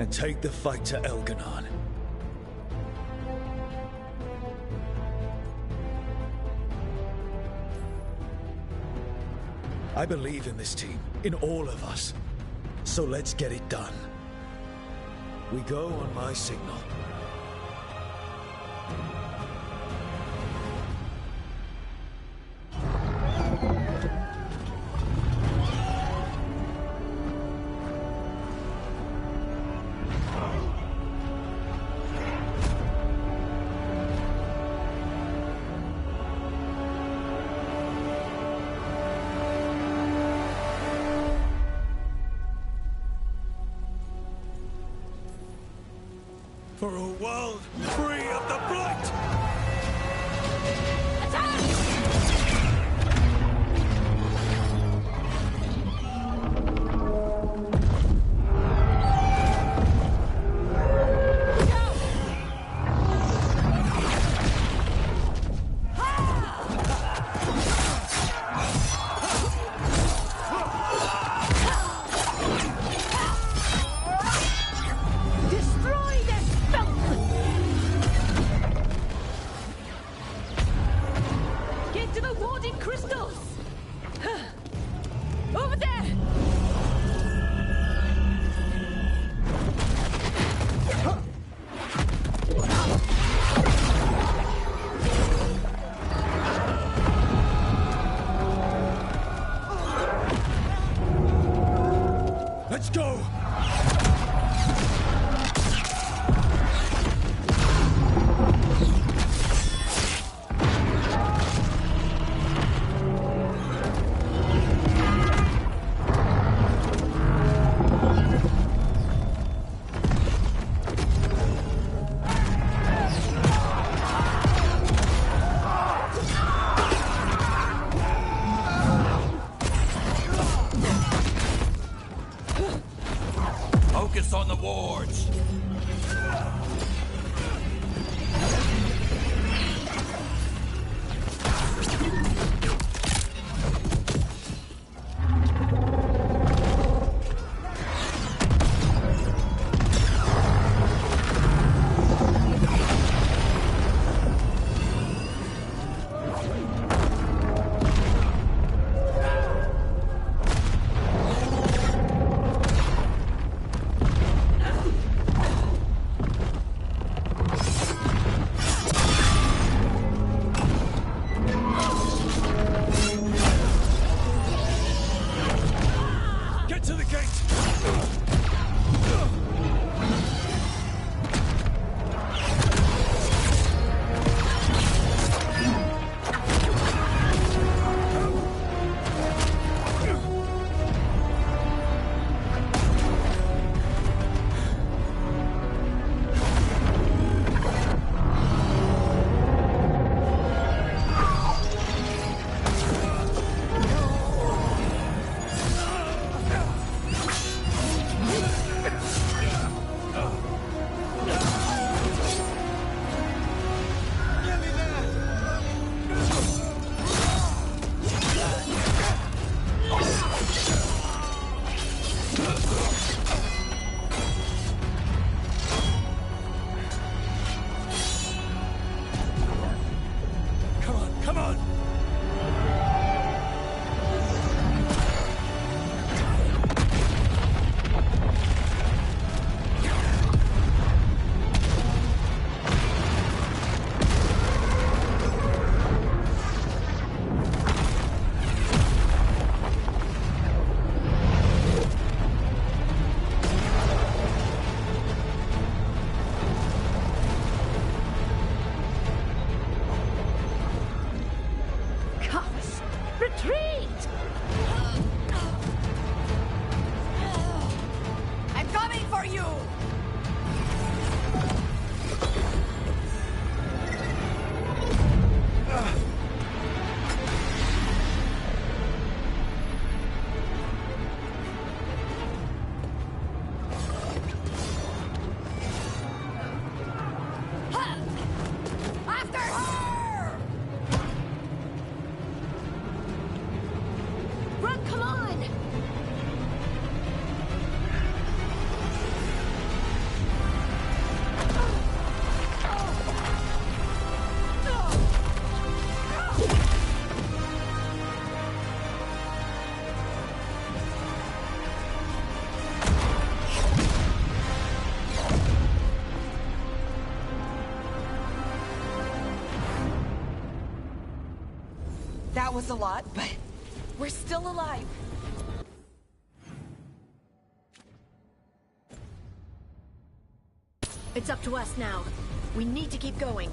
and take the fight to Elganon. I believe in this team, in all of us. So let's get it done. We go on my signal. For a world free of the Blight! That was a lot, but we're still alive. It's up to us now. We need to keep going.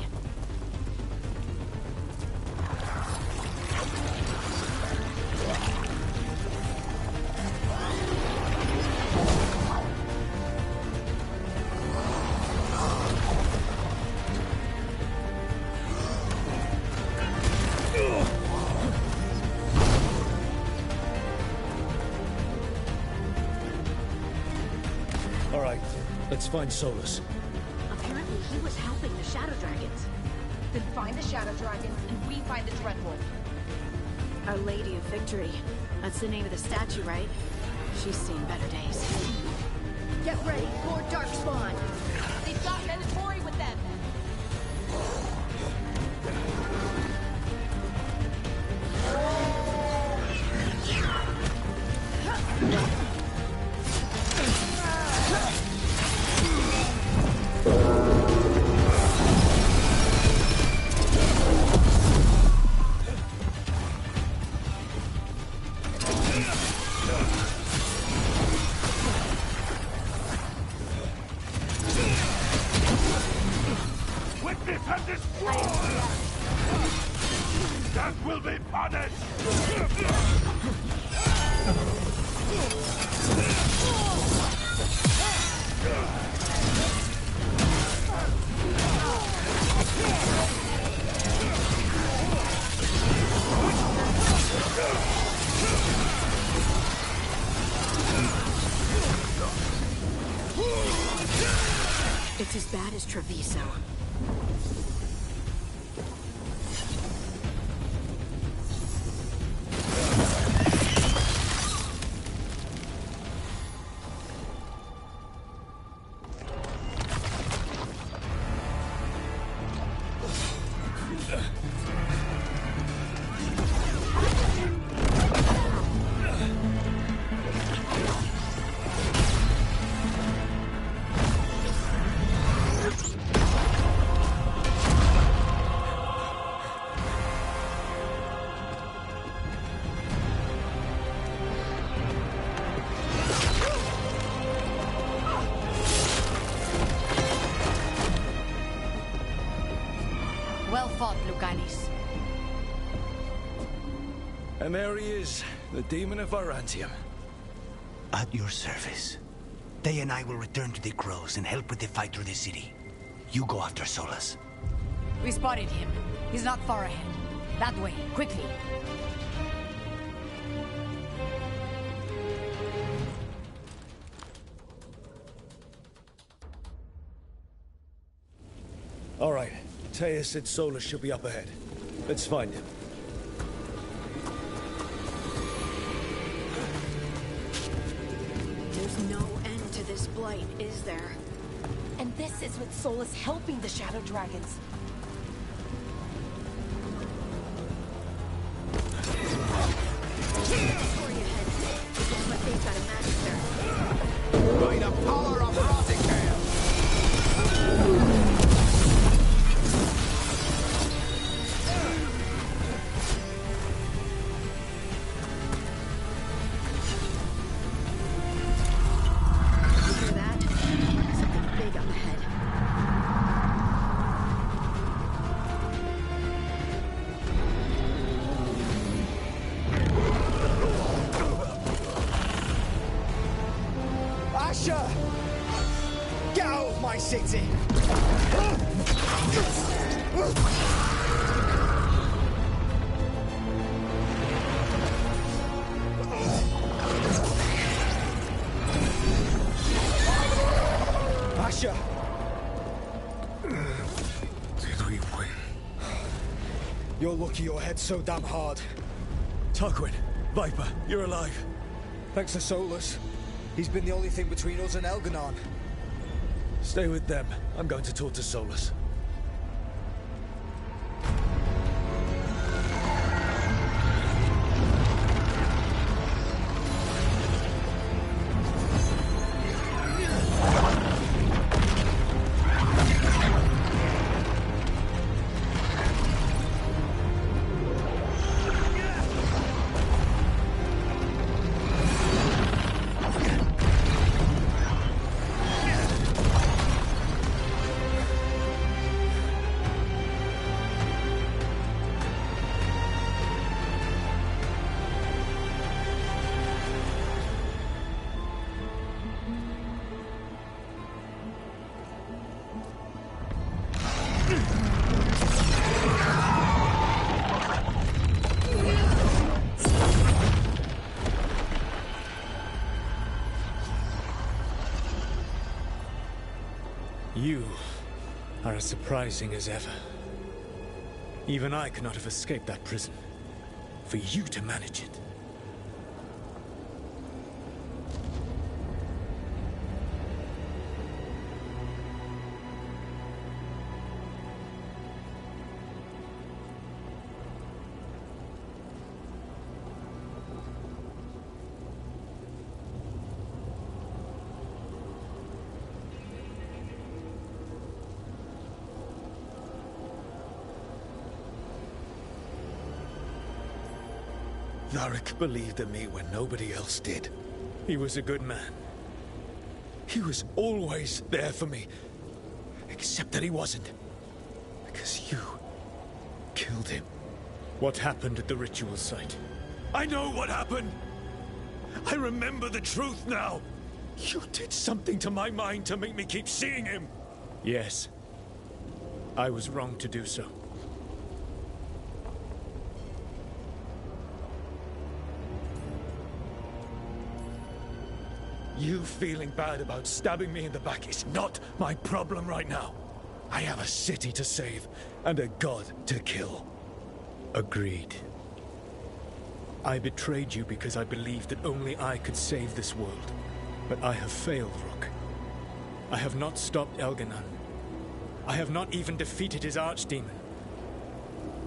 All right, let's find Solus. Apparently he was helping the Shadow Dragons. Then find the Shadow Dragons, and we find the Dreadwolf. Our Lady of Victory. That's the name of the statue, right? She's seen better days. Get ready for Darkspawn! They've got Minotauri with them! Witness and destroy! That will be punished! It's as bad as Treviso. Well fought, Lucanis. And there he is, the demon of Varantium. At your service. They and I will return to the Crows and help with the fight through the city. You go after Solus. We spotted him. He's not far ahead. That way, quickly. All right, Teus said Solus should be up ahead. Let's find him. There's no end to this blight, is there? And this is with Solus helping the Shadow Dragons. Story ahead. It looks like they've got a magic there. By the power of Rotikam! Get out of my city! Asher! Did we win? You're lucky your head's so damn hard. Tarquin, Viper, you're alive. Thanks to Solus. He's been the only thing between us and Elganon. Stay with them. I'm going to talk to Solus. as surprising as ever. Even I could not have escaped that prison. For you to manage it. Varric believed in me when nobody else did. He was a good man. He was always there for me. Except that he wasn't. Because you killed him. What happened at the ritual site? I know what happened! I remember the truth now! You did something to my mind to make me keep seeing him! Yes. I was wrong to do so. You feeling bad about stabbing me in the back is not my problem right now. I have a city to save and a god to kill. Agreed. I betrayed you because I believed that only I could save this world. But I have failed, Rook. I have not stopped Elganon. I have not even defeated his archdemon.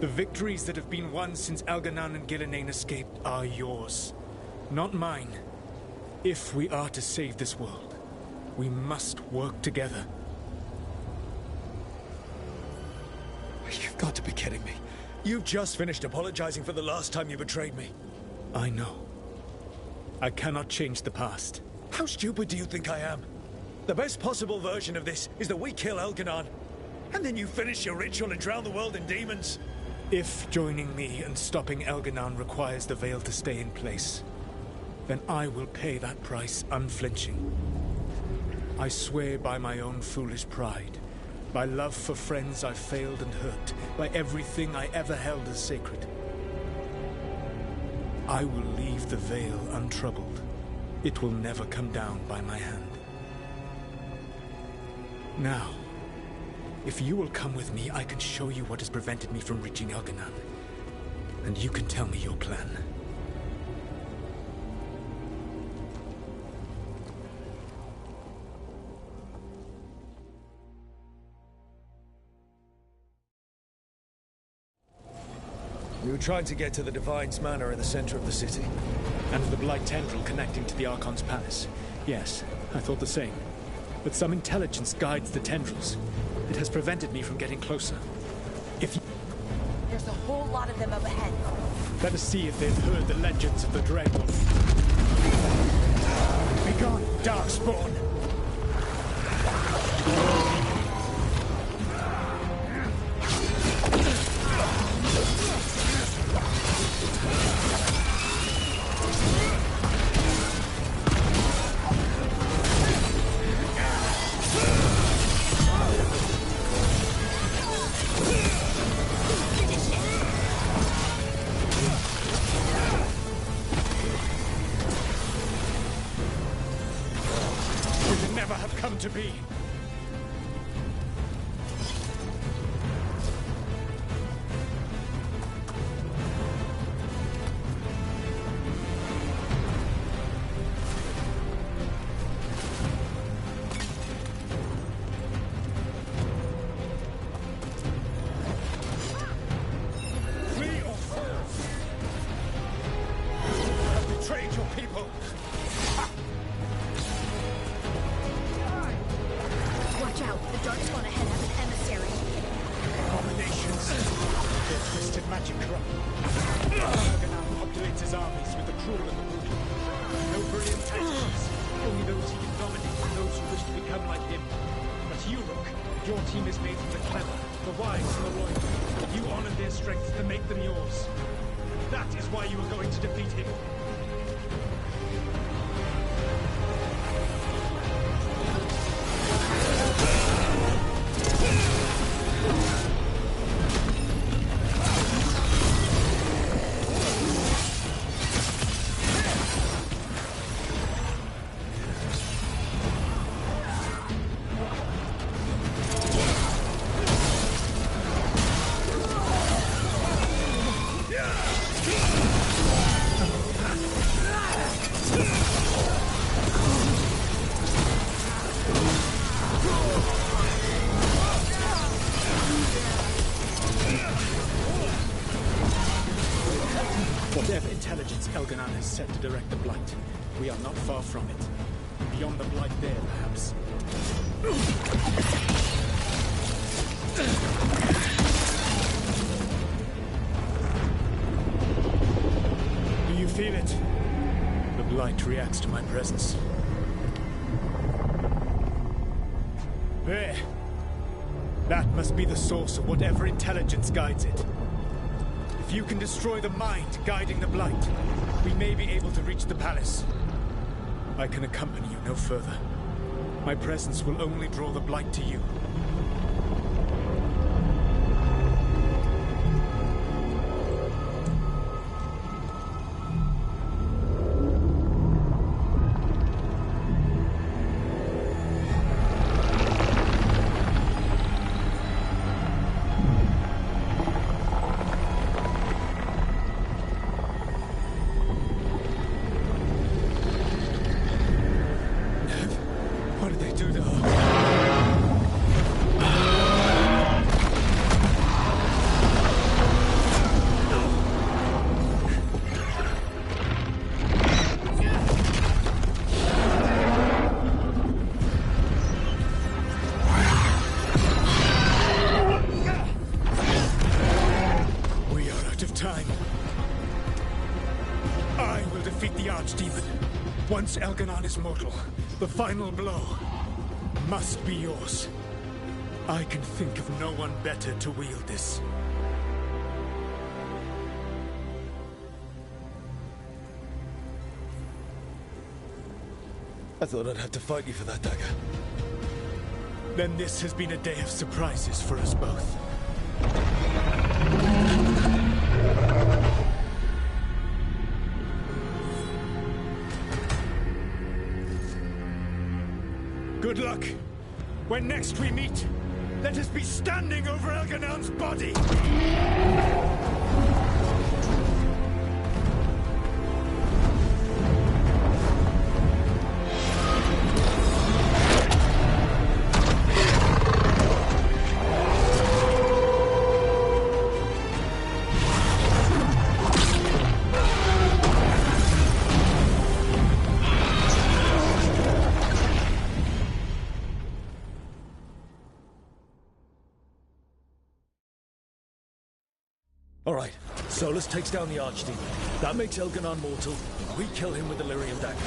The victories that have been won since Elganon and Gillenane escaped are yours, not mine. If we are to save this world, we must work together. You've got to be kidding me. You've just finished apologizing for the last time you betrayed me. I know. I cannot change the past. How stupid do you think I am? The best possible version of this is that we kill Elganon, and then you finish your ritual and drown the world in demons. If joining me and stopping Elganon requires the Veil to stay in place, then I will pay that price unflinching. I swear by my own foolish pride, by love for friends I failed and hurt, by everything I ever held as sacred. I will leave the Veil untroubled. It will never come down by my hand. Now, if you will come with me, I can show you what has prevented me from reaching Elganon. And you can tell me your plan. We were trying to get to the Divine's Manor in the center of the city. And the Blight Tendril connecting to the Archon's palace. Yes, I thought the same. But some intelligence guides the tendrils. It has prevented me from getting closer. If you... There's a whole lot of them up ahead. Let us see if they've heard the legends of the Dreadwolf. Begone, Darkspawn! To be. Flee or fall. You have betrayed your people. Watch out, the Darkspawn ahead has an emissary. Abominations. Their twisted magic corrupt. Elganon populates his armies with the cruel and the brutal. No brilliant tactics. Only those he can dominate and those who wish to become like him. But you, Rook, your team is made from the clever, the wise, and the loyal. You honored their strength to make them yours. That is why you are going to defeat him. intelligence Elganon has set to direct the Blight. We are not far from it. Beyond the Blight there, perhaps. Do you feel it? The Blight reacts to my presence. There. That must be the source of whatever intelligence guides it. If you can destroy the mind guiding the Blight, we may be able to reach the palace. I can accompany you no further. My presence will only draw the Blight to you. Once Elganon is mortal, the final blow must be yours. I can think of no one better to wield this. I thought I'd have to fight you for that dagger. Then this has been a day of surprises for us both. Good luck. When next we meet, let us be standing over Elganon's body! All right, Solus takes down the Archdemon. That makes Elganon mortal. We kill him with the Lyrium dagger.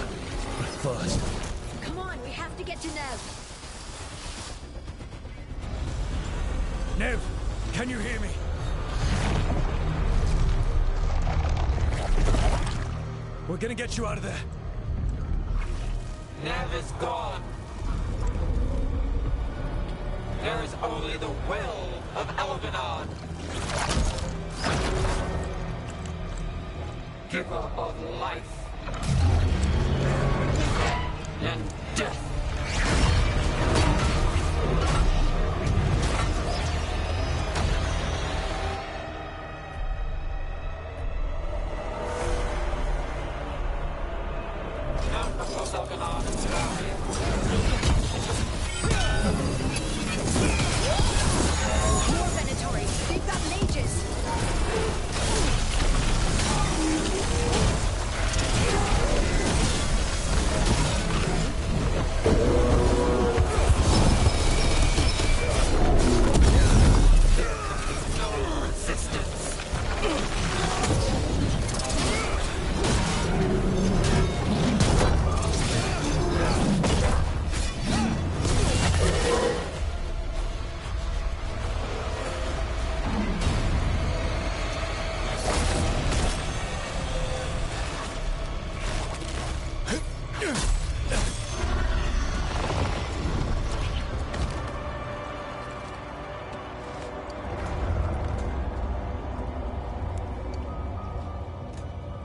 But first... Come on, we have to get to Nev. Nev, can you hear me? We're gonna get you out of there. Nev is gone. There is only the will of Elganon. Giver of life and death. More Venatori! They've got mages!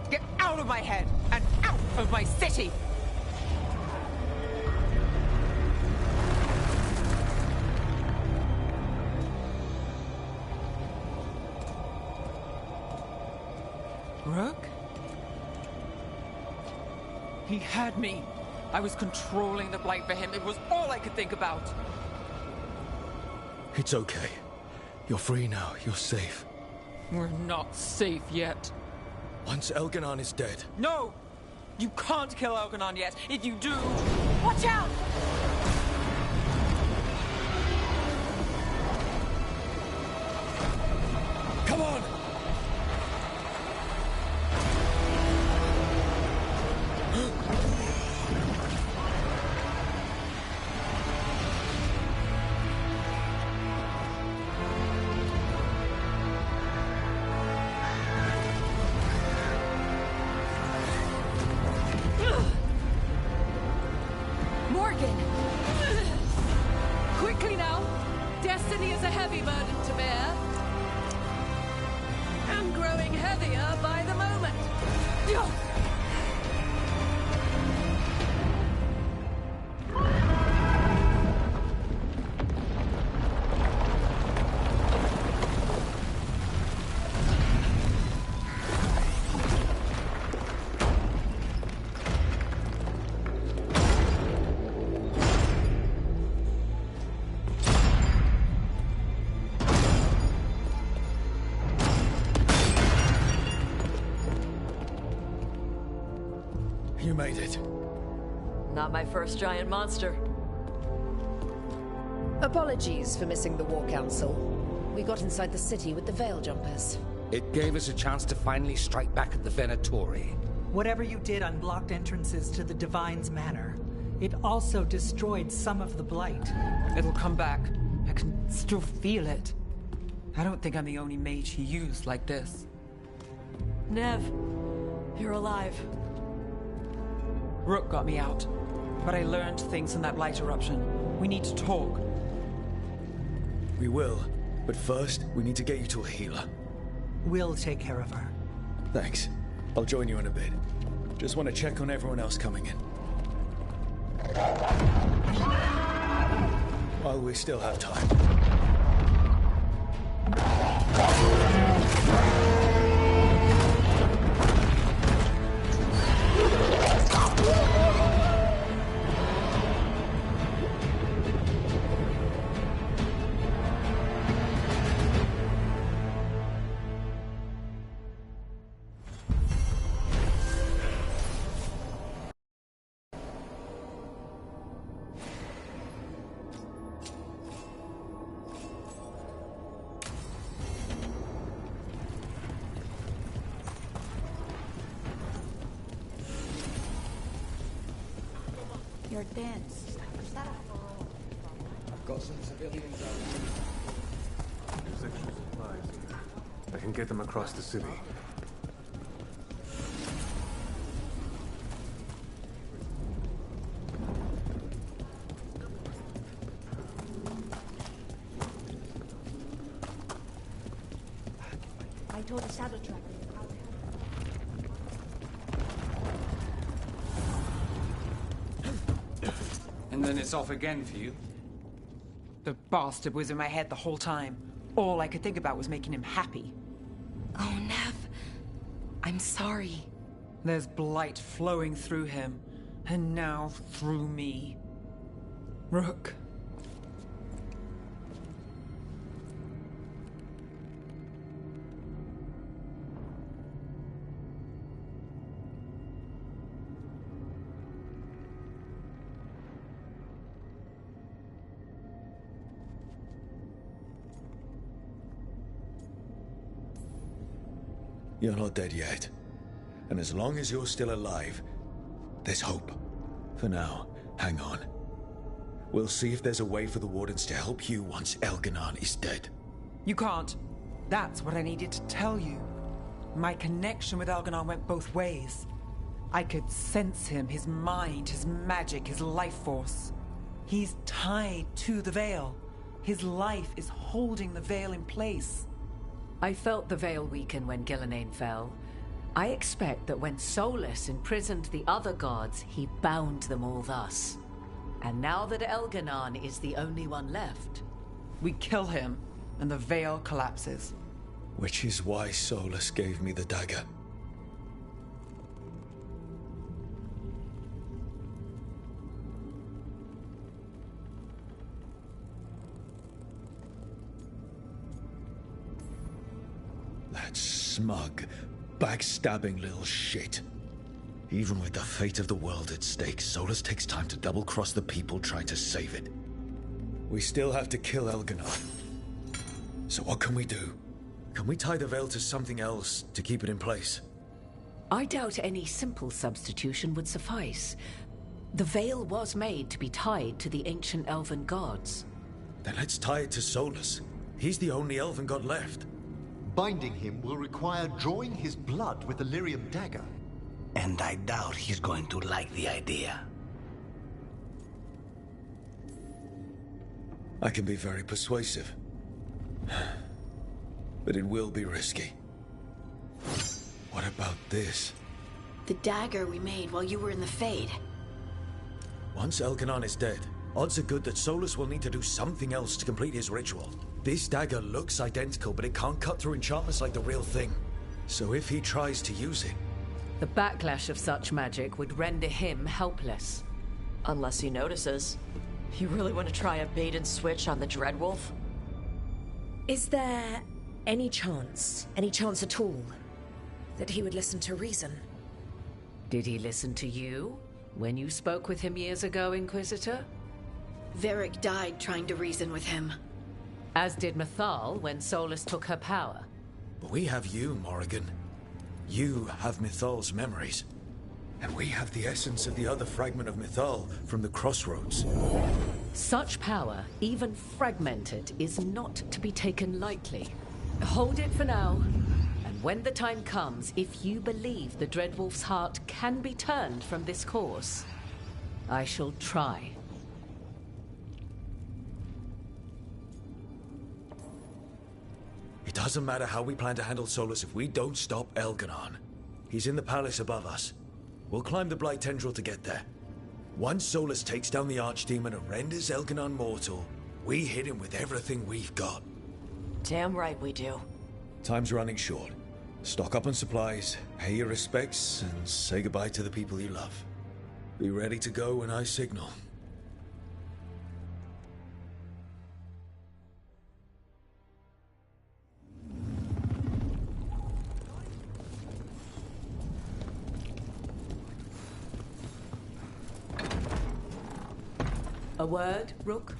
Get out of my head and out of my city! Rook? He had me. I was controlling the Blight for him. It was all I could think about. It's okay. You're free now. You're safe. We're not safe yet. Once Elganon is dead... No! You can't kill Elganon yet. If you do... Watch out! Come on! Morgan! Quickly now! Destiny is a heavy burden to bear. And growing heavier by the moment. You made it. Not my first giant monster. Apologies for missing the War Council. We got inside the city with the Veil Jumpers. It gave us a chance to finally strike back at the Venatori. Whatever you did unblocked entrances to the Divine's Manor. It also destroyed some of the Blight. It'll come back. I can still feel it. I don't think I'm the only mage he used like this. Nev, you're alive. Rook got me out, but I learned things in that Blight eruption. We need to talk. We will, but first, we need to get you to a healer. We'll take care of her. Thanks. I'll join you in a bit. Just want to check on everyone else coming in. While we still have time. You're dense. I've got some civilians out. Essential supplies. I can get them across the city. I told the shadow tracker. And then it's off again for you? The bastard was in my head the whole time. All I could think about was making him happy. Oh, Nev. I'm sorry. There's blight flowing through him, and now through me. Rook. You're not dead yet. And as long as you're still alive, there's hope. For now, hang on. We'll see if there's a way for the Wardens to help you once Elganon is dead. You can't. That's what I needed to tell you. My connection with Elganon went both ways. I could sense him, his mind, his magic, his life force. He's tied to the Veil. His life is holding the Veil in place. I felt the Veil weaken when Gillenane fell. I expect that when Solus imprisoned the other gods, he bound them all thus. And now that Elganon is the only one left... We kill him, and the Veil collapses. Which is why Solus gave me the dagger. That smug, backstabbing little shit. Even with the fate of the world at stake, Solus takes time to double-cross the people trying to save it. We still have to kill Elganon. So what can we do? Can we tie the Veil to something else to keep it in place? I doubt any simple substitution would suffice. The Veil was made to be tied to the ancient elven gods. Then let's tie it to Solus. He's the only elven god left. Binding him will require drawing his blood with the lyrium dagger. And I doubt he's going to like the idea. I can be very persuasive. But it will be risky. What about this? The dagger we made while you were in the Fade. Once Elganon is dead, odds are good that Solus will need to do something else to complete his ritual. This dagger looks identical, but it can't cut through enchantments like the real thing. So if he tries to use it... The backlash of such magic would render him helpless. Unless he notices. You really want to try a bait and switch on the Dreadwolf? Is there any chance at all, that he would listen to reason? Did he listen to you when you spoke with him years ago, Inquisitor? Varric died trying to reason with him. As did Mythal when Solus took her power. But we have you, Morrigan. You have Mythal's memories. And we have the essence of the other fragment of Mythal from the Crossroads. Such power, even fragmented, is not to be taken lightly. Hold it for now. And when the time comes, if you believe the Dreadwolf's heart can be turned from this course, I shall try. It doesn't matter how we plan to handle Solus if we don't stop Elganon. He's in the palace above us. We'll climb the Blight Tendril to get there. Once Solus takes down the Archdemon and renders Elganon mortal, we hit him with everything we've got. Damn right we do. Time's running short. Stock up on supplies, pay your respects, and say goodbye to the people you love. Be ready to go when I signal. A word, Rook?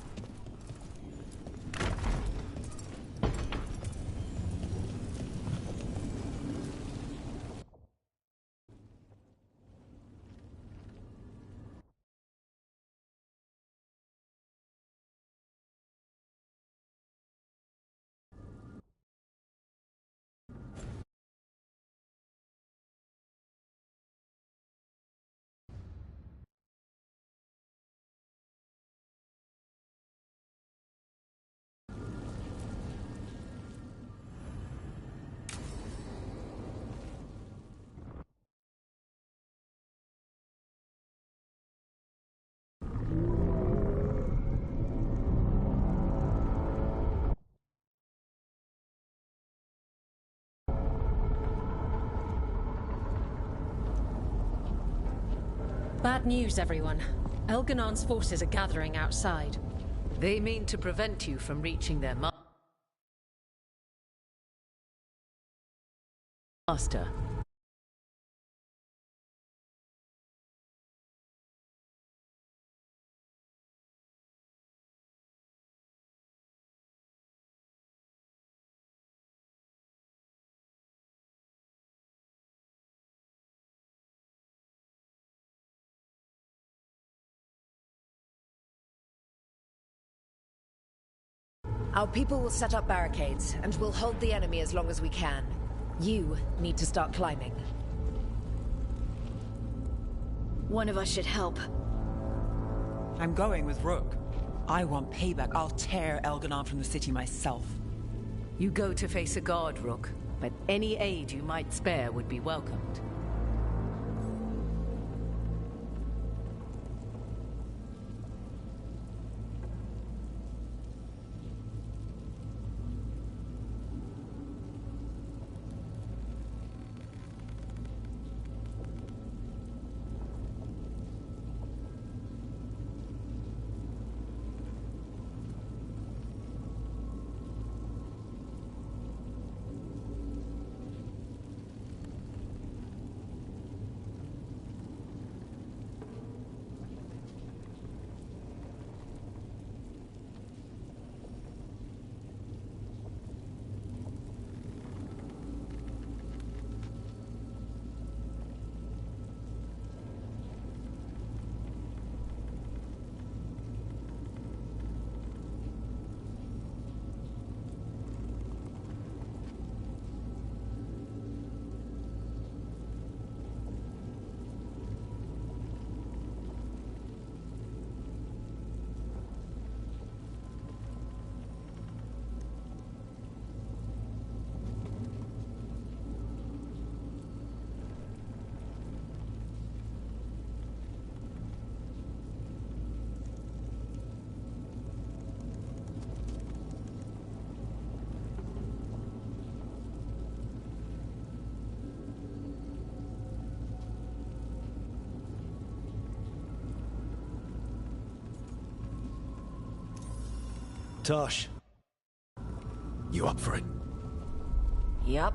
Bad news, everyone. Elganon's forces are gathering outside. They mean to prevent you from reaching their master. Our people will set up barricades, and we'll hold the enemy as long as we can. You need to start climbing. One of us should help. I'm going with Rook. I want payback. I'll tear Elganon from the city myself. You go to face a guard, Rook, but any aid you might spare would be welcomed. Tosh, you up for it? Yup.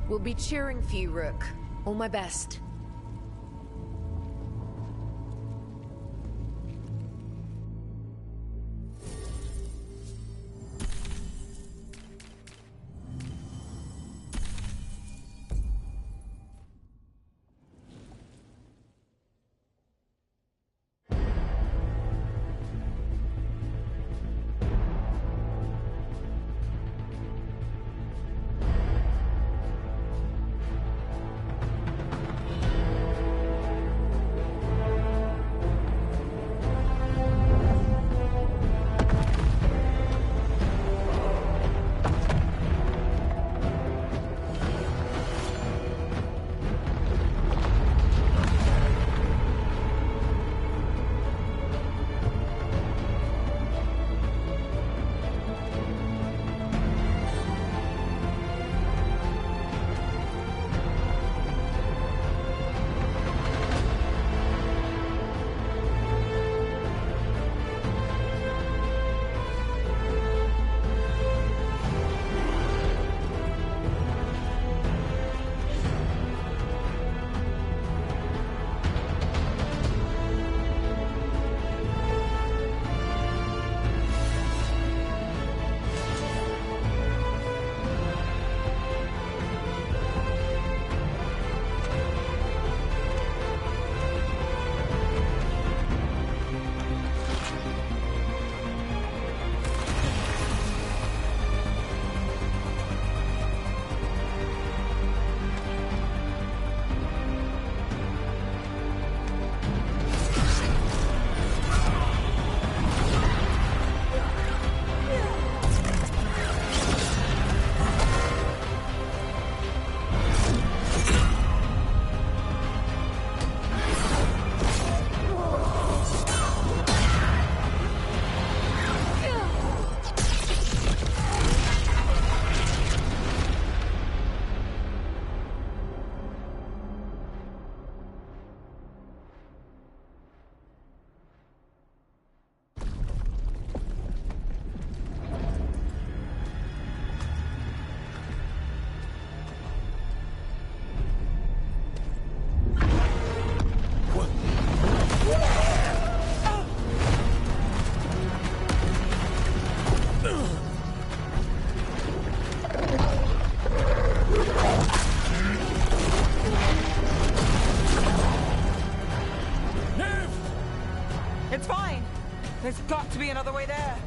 We'll be cheering for you, Rook. All my best. There's got to be another way there.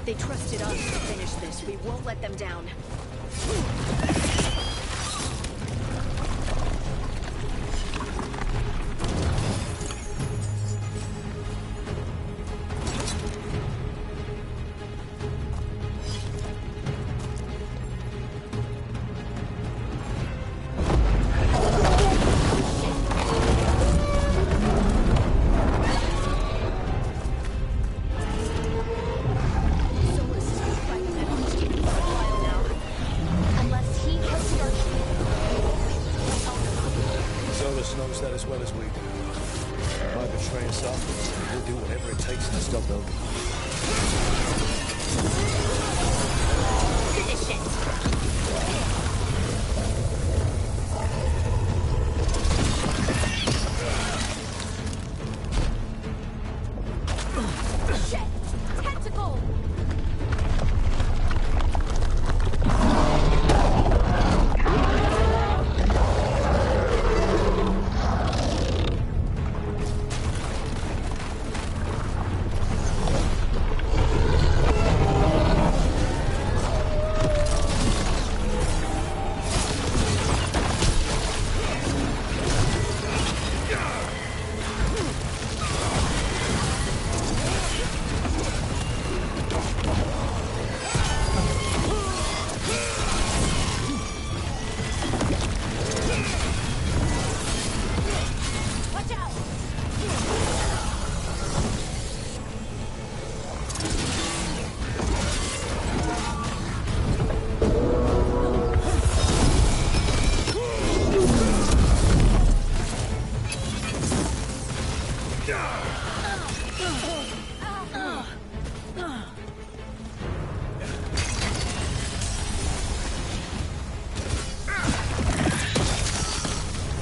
They trusted us to finish this. We won't let them down. stop Elgin. Finish it! Shit! Tentacle!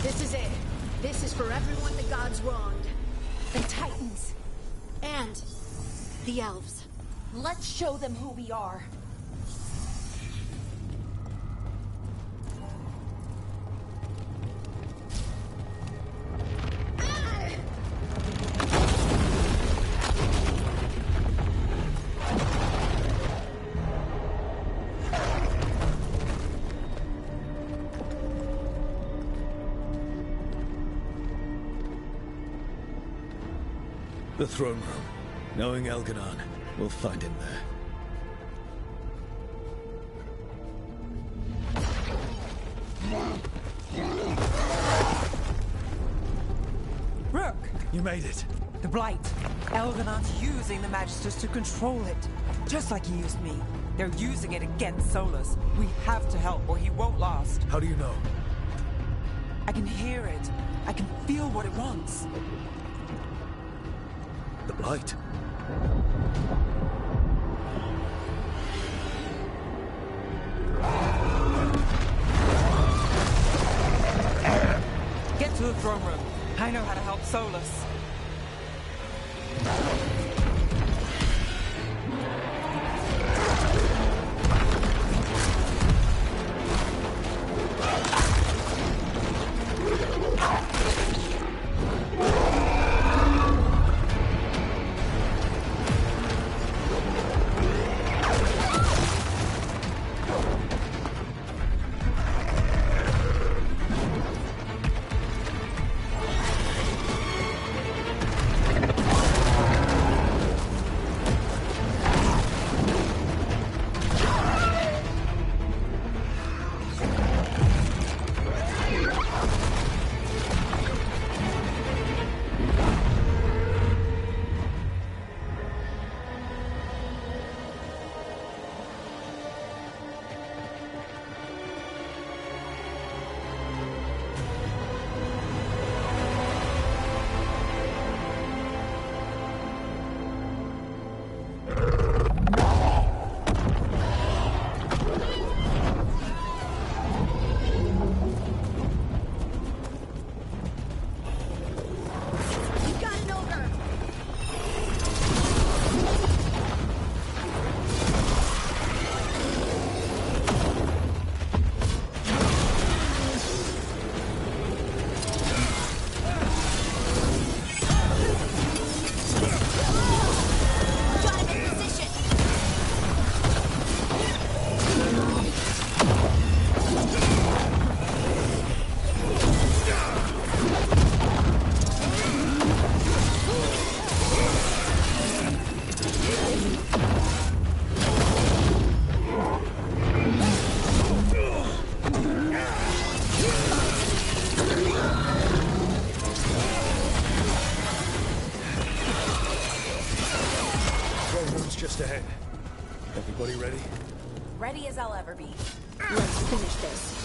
This is it. This is for everyone the gods wronged. The Titans. And the elves. Let's show them who we are. The throne room. Knowing Elganon, we'll find him there. Rook! You made it. The Blight. Elganon's using the Magisters to control it. Just like he used me. They're using it against Solus. We have to help or he won't last. How do you know? I can hear it. I can feel what it wants. The Blight. Get to the throne room. I know how to help Solus. Just ahead. Everybody ready? Ready as I'll ever be. Let's finish this.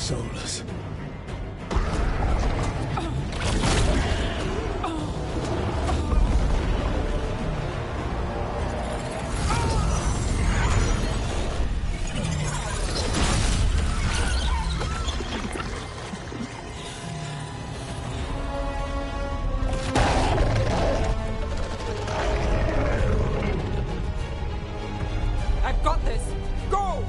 Soulless. I've got this! Go!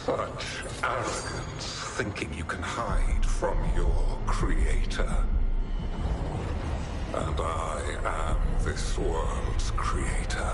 Such arrogance, thinking you can hide from your creator. And I am this world's creator.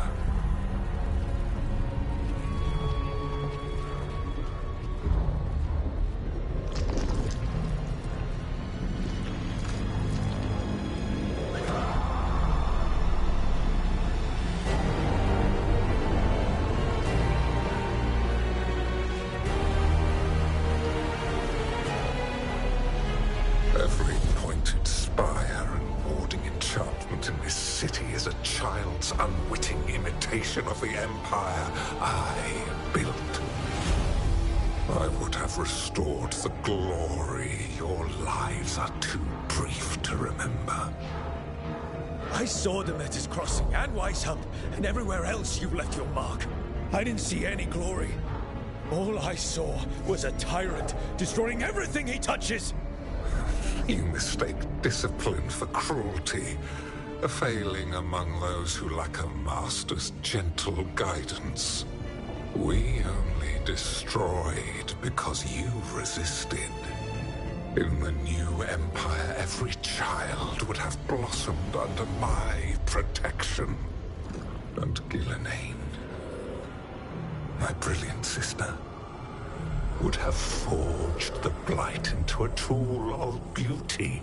Every pointed spire and warding enchantment in this city is a child's unwitting imitation of the empire I built. I would have restored the glory. Your lives are too brief to remember. I saw the Metis Crossing and Weishump, and everywhere else you've left your mark. I didn't see any glory. All I saw was a tyrant destroying everything he touches. You mistake discipline for cruelty, a failing among those who lack a master's gentle guidance. We only destroyed because you resisted. In the new empire, every child would have blossomed under my protection. And Gillenane, my brilliant sister, would have forged the Blight into a tool of beauty.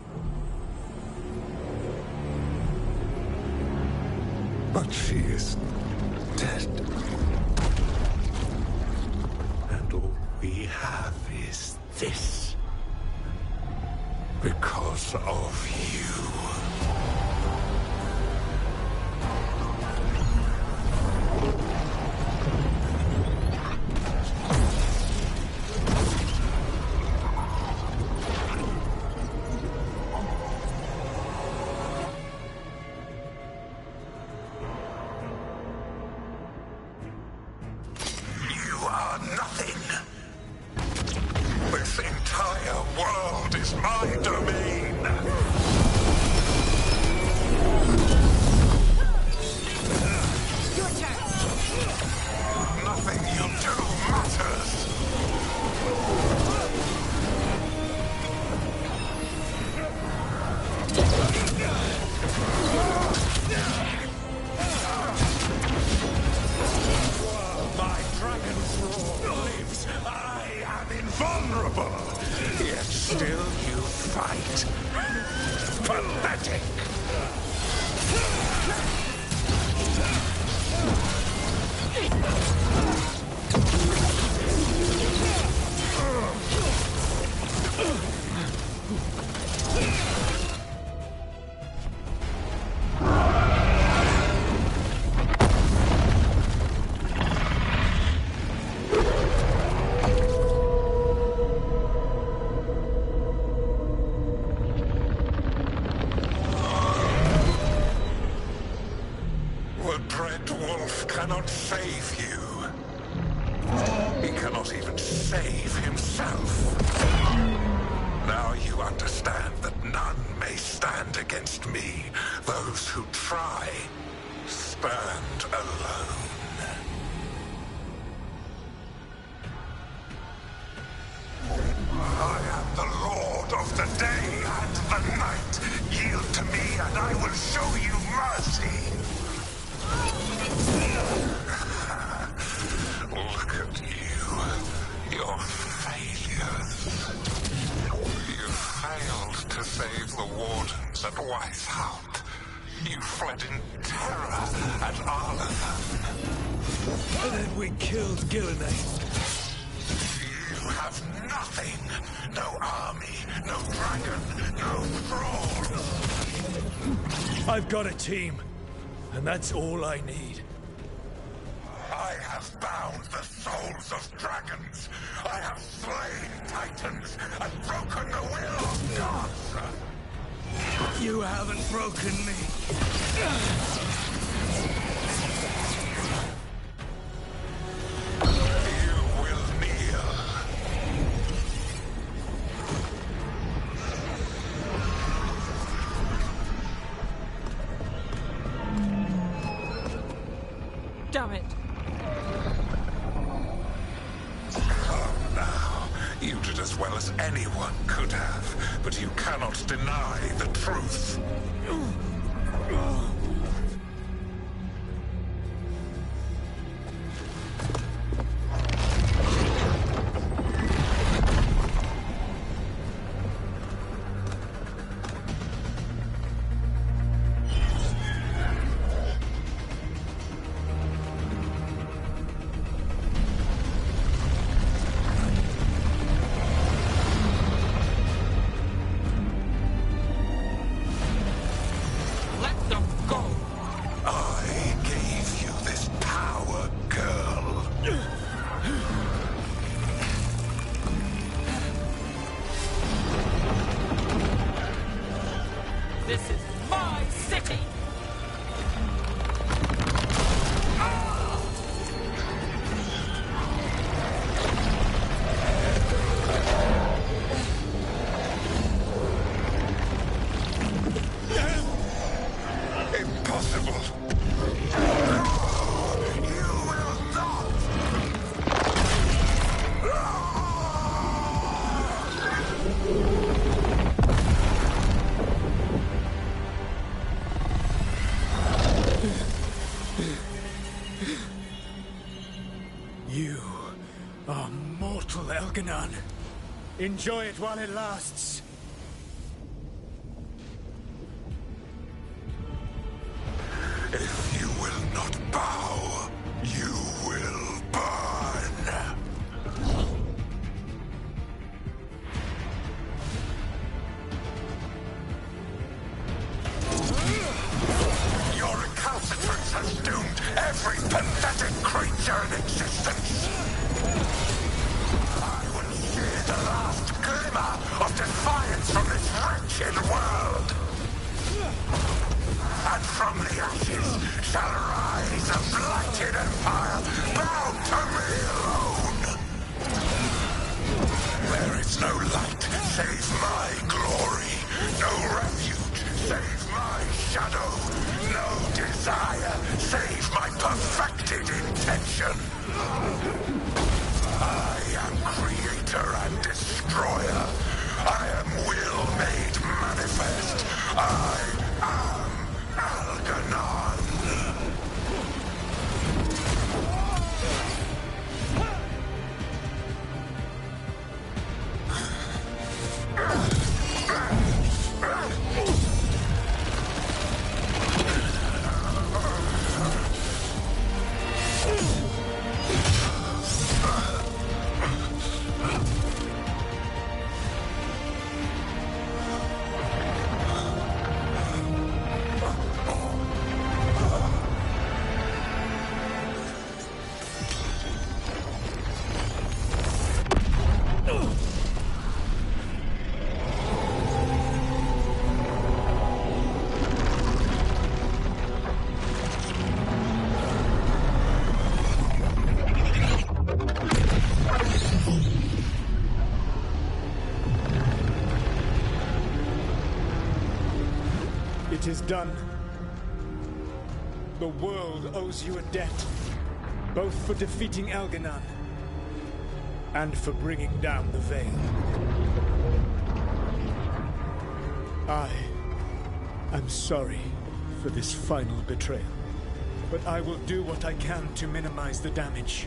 But she is dead. And all we have is this. Because of you. Cannot save you. He cannot even save himself. Now you understand that none may stand against me. Those who try stand alone. I am the Lord of the day and the night. Yield to me and I will show you mercy. Look at you. Your failures. You failed to save the wardens at Weishaupt. You fled had in terror at Arlathan. And then we killed Gillenay. You have nothing. No army, no dragon, no thrall. I've got a team, and that's all I need. I have bound the souls of dragons. I have slain titans and broken the will of gods. You haven't broken me. You will kneel. Damn it. Come now. You did as well as anyone could have, but you cannot deny the truth. This is my city! Impossible. You will not. You are mortal, Elganon. Enjoy it while it lasts. If you will not bow, you will burn. Your recalcitrance has doomed every pathetic creature in existence. I will shear the last glimmer of defiance from this wretched world. And from the ashes shall rise a blighted empire bound to me alone. There is no light save my glory, no refuge save my shadow, no desire save my perfected intention. I am creator and destroyer. I am will made manifest. I am Algernon. It is done. The world owes you a debt, both for defeating Elganon and for bringing down the Veil. I am sorry for this final betrayal, but I will do what I can to minimize the damage.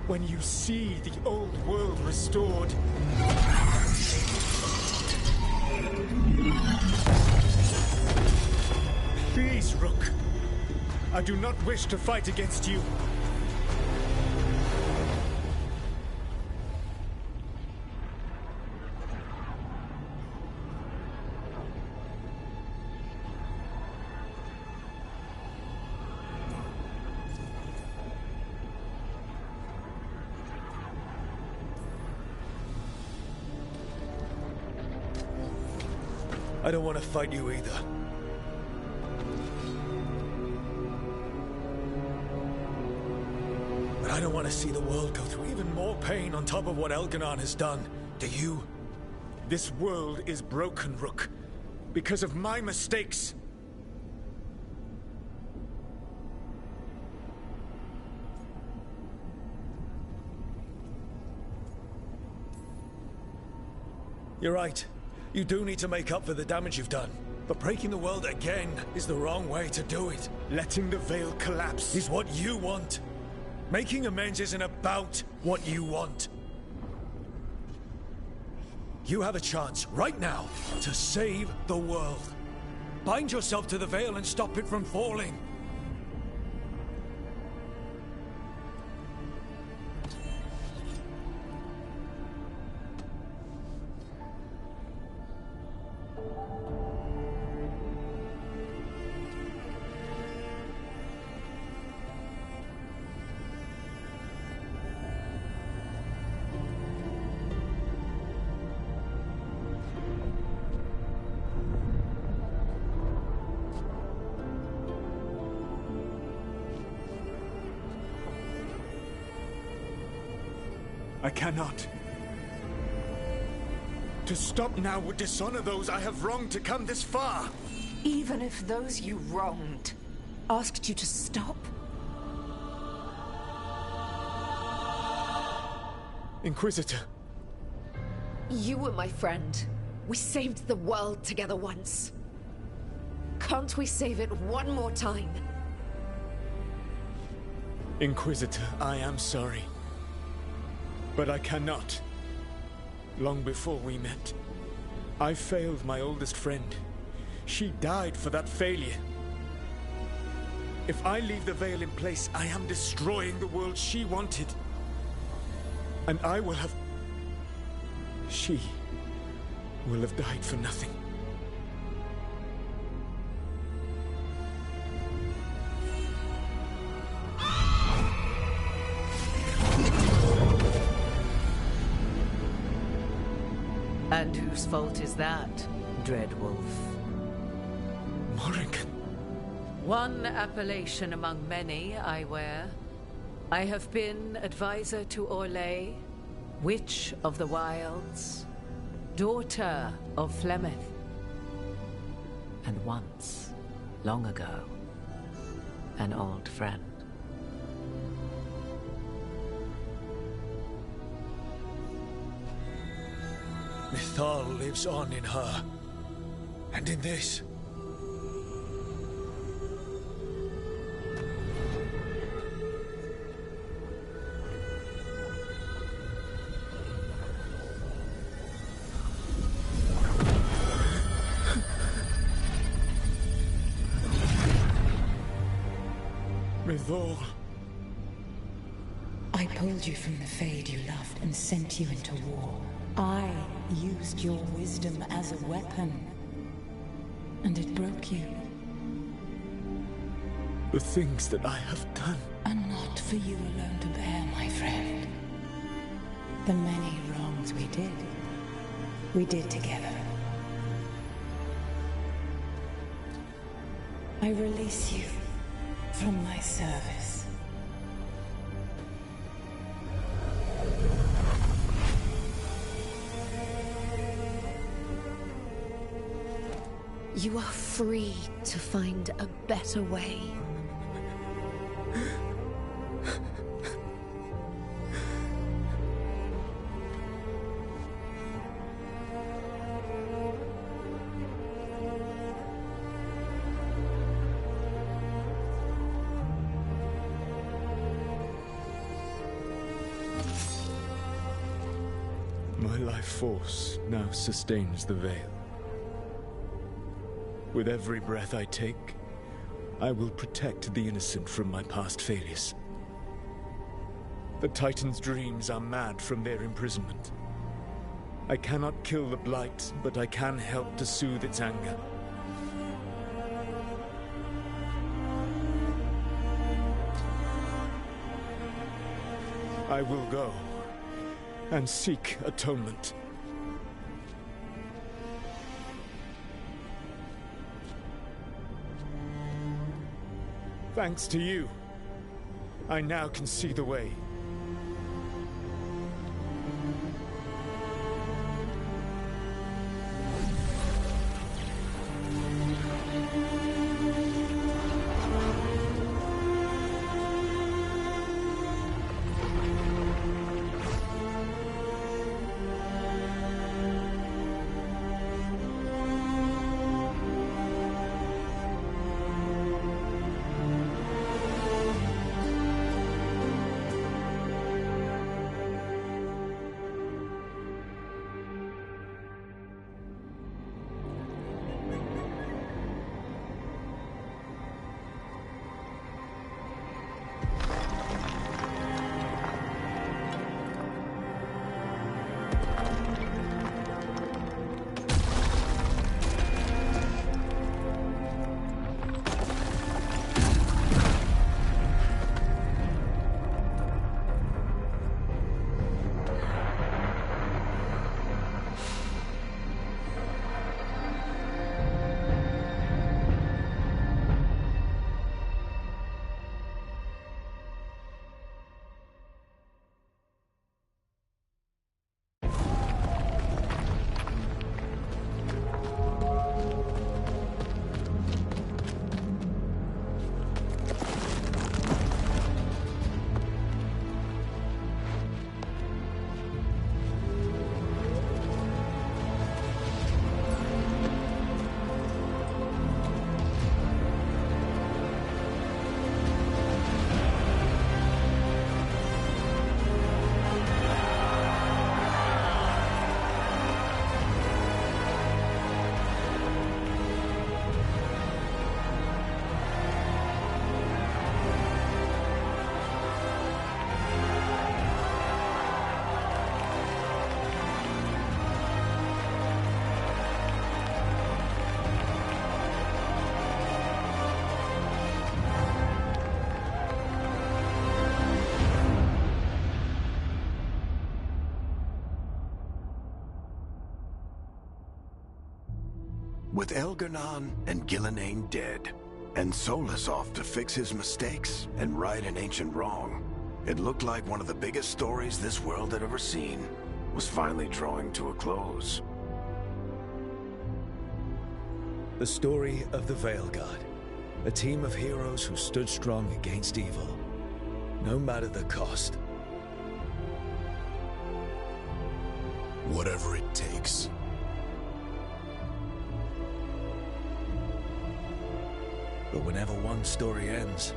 When you see the old world restored, Please, Rook. I do not wish to fight against you. I don't want to fight you either. But I don't want to see the world go through even more pain on top of what Elganon has done. Do you? This world is broken, Rook. Because of my mistakes. You're right. You do need to make up for the damage you've done. But breaking the world again is the wrong way to do it. Letting the Veil collapse is what you want. Making amends isn't about what you want. You have a chance right now to save the world. Bind yourself to the Veil and stop it from falling. I cannot. To stop now would dishonor those I have wronged to come this far. Even if those you wronged asked you to stop? Inquisitor. You were my friend. We saved the world together once. Can't we save it one more time? Inquisitor, I am sorry. But I cannot. Long before we met, I failed my oldest friend. She died for that failure. If I leave the Veil in place, I am destroying the world she wanted. And I will have... She will have died for nothing. And whose fault is that, Dread Wolf? Morrigan. One appellation among many, I wear. I have been advisor to Orlais, Witch of the Wilds, daughter of Flemeth, and once, long ago, an old friend. Mythal lives on in her, and in this. Mythal. I pulled you from the Fade you loved and sent you into war. I used your wisdom as a weapon, and it broke you. The things that I have done are not for you alone to bear, my friend. The many wrongs we did together. I release you from my service. You are free to find a better way. My life force now sustains the Veil. With every breath I take, I will protect the innocent from my past failures. The Titan's dreams are mad from their imprisonment. I cannot kill the Blight, but I can help to soothe its anger. I will go and seek atonement. Thanks to you, I now can see the way. With Elgar'nan and Gillenane dead, and Solus off to fix his mistakes and right an ancient wrong, it looked like one of the biggest stories this world had ever seen was finally drawing to a close. The story of the Veilguard, a team of heroes who stood strong against evil, no matter the cost. Whatever it takes. But whenever one story ends,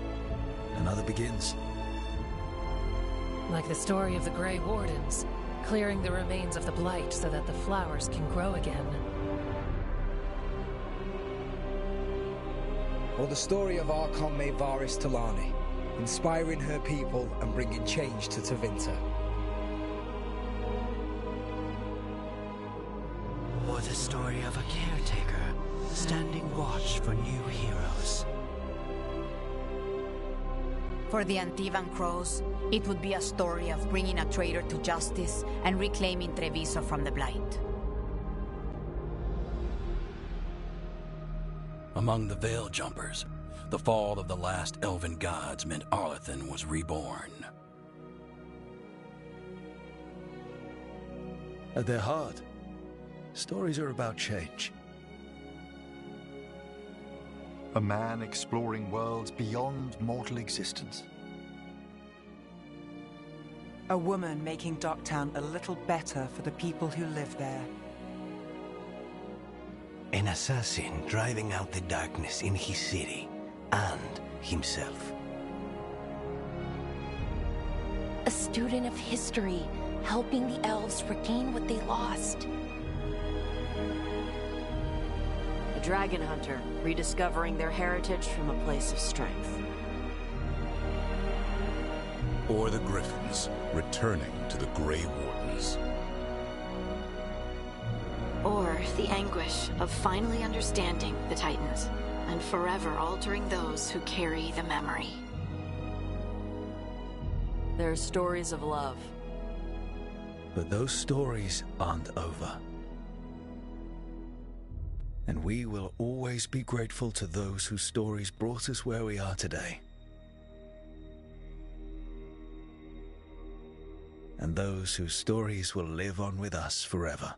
another begins. Like the story of the Grey Wardens, clearing the remains of the Blight so that the flowers can grow again. Or the story of Archon Maevaris Talani, inspiring her people and bringing change to Tevinter. Or the story of a caretaker, standing watch for new heroes. For the Antivan Crows, it would be a story of bringing a traitor to justice and reclaiming Treviso from the Blight. Among the Veil Jumpers, the fall of the last elven gods meant Arlathan was reborn. At their heart, stories are about change. A man exploring worlds beyond mortal existence. A woman making Docktown a little better for the people who live there. An assassin driving out the darkness in his city and himself. A student of history, helping the elves regain what they lost. dragon hunter, rediscovering their heritage from a place of strength. Or the Griffins, returning to the Grey Wardens. Or the anguish of finally understanding the Titans, and forever altering those who carry the memory. There are stories of love. But those stories aren't over. And we will always be grateful to those whose stories brought us where we are today. And those whose stories will live on with us forever.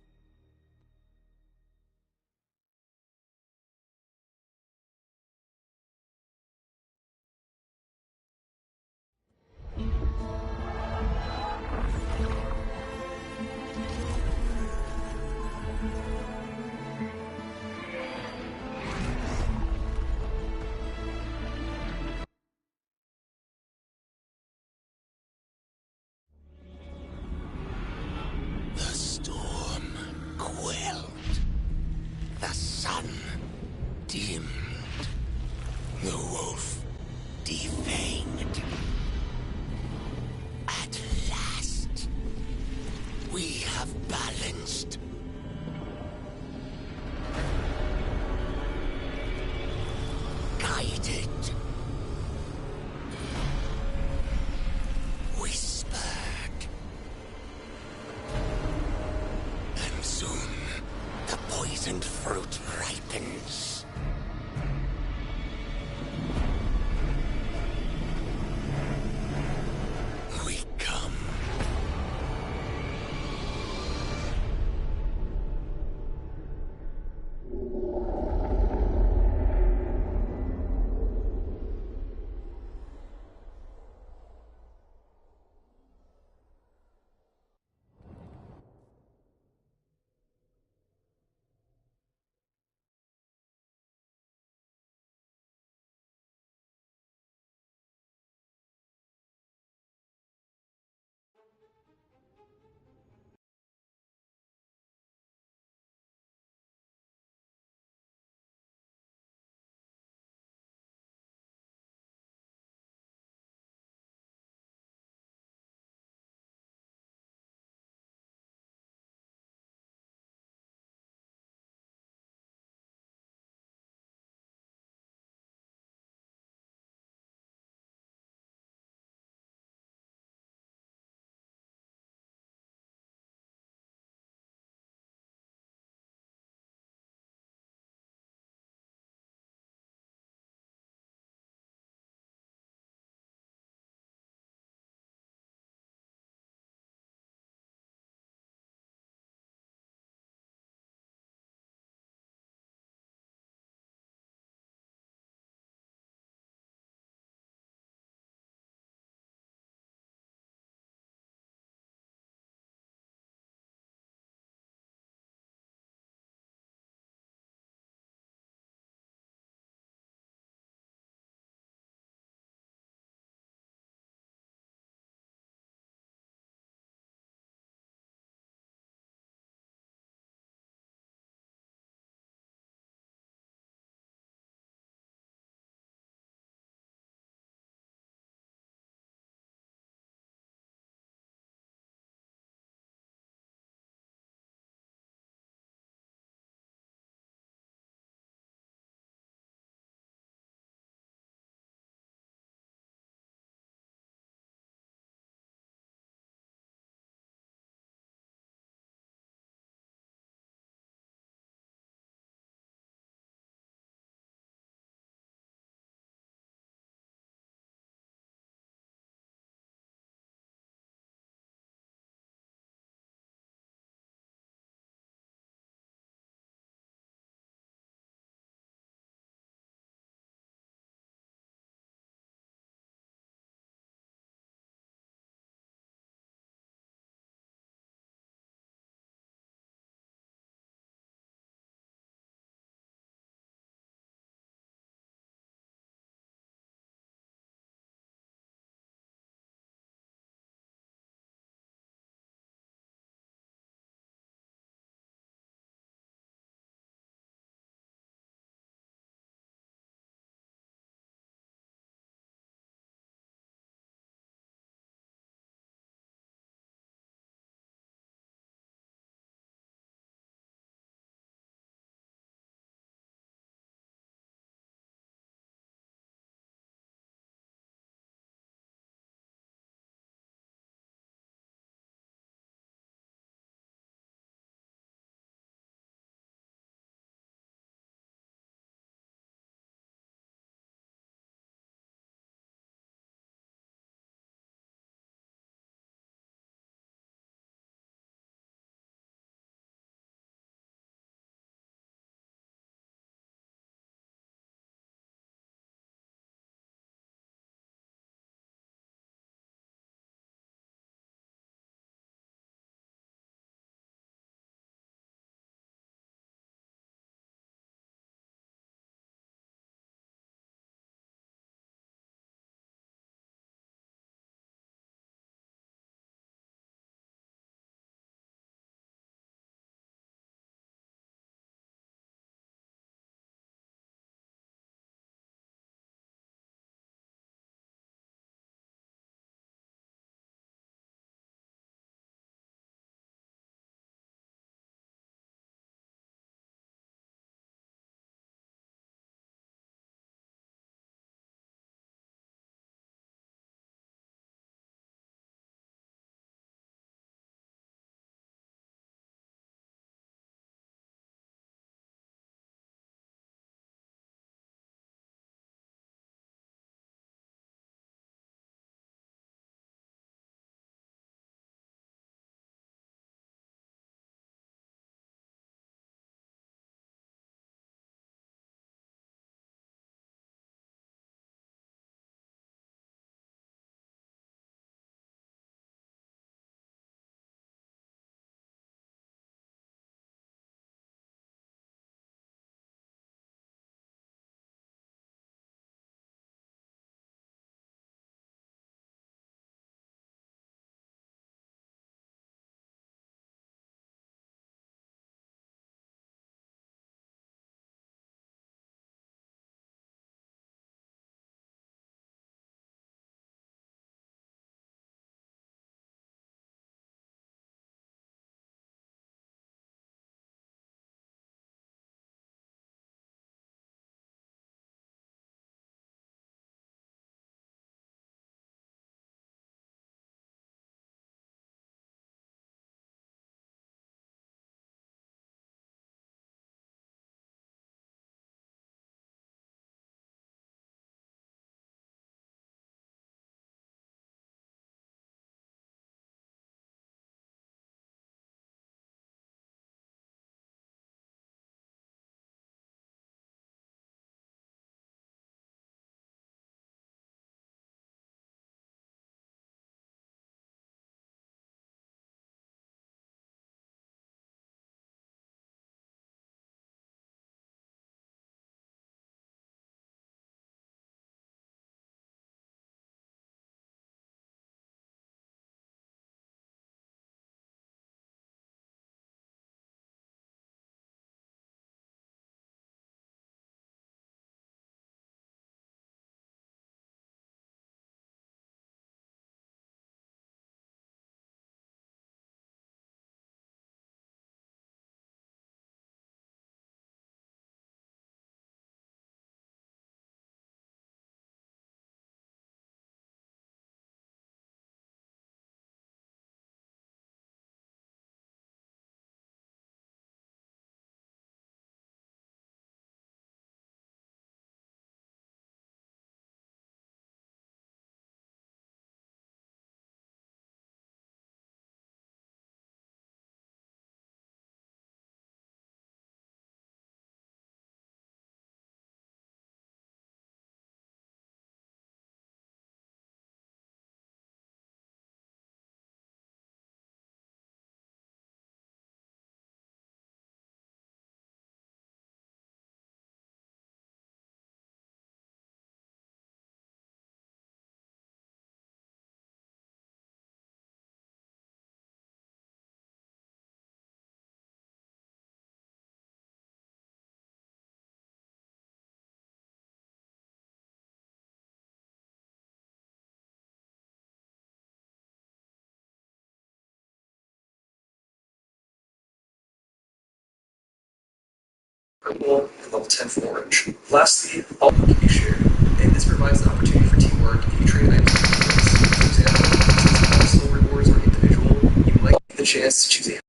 purple, and level 10 for orange. Lastly, all can be shared, and this provides the opportunity for teamwork if you trade items with teammates. For example, since all soul rewards are individual, you might get the chance to choose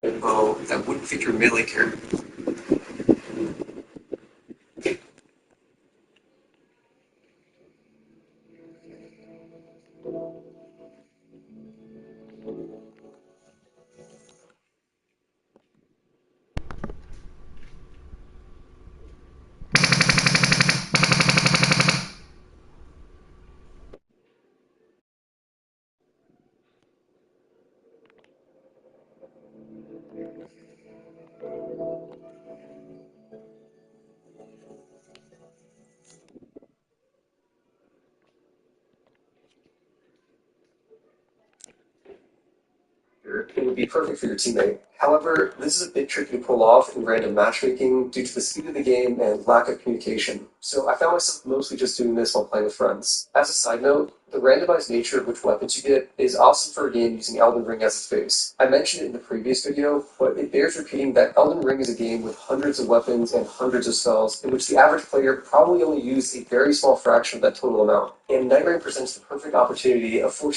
a bow that wouldn't fit your melee character. It would be perfect for your teammate. However, this is a bit tricky to pull off in random matchmaking due to the speed of the game and lack of communication, so I found myself mostly just doing this while playing with friends. As a side note, the randomized nature of which weapons you get is awesome for a game using Elden Ring as its base. I mentioned it in the previous video, but it bears repeating that Elden Ring is a game with hundreds of weapons and hundreds of spells, in which the average player probably only used a very small fraction of that total amount, and Night Rain presents the perfect opportunity of forcing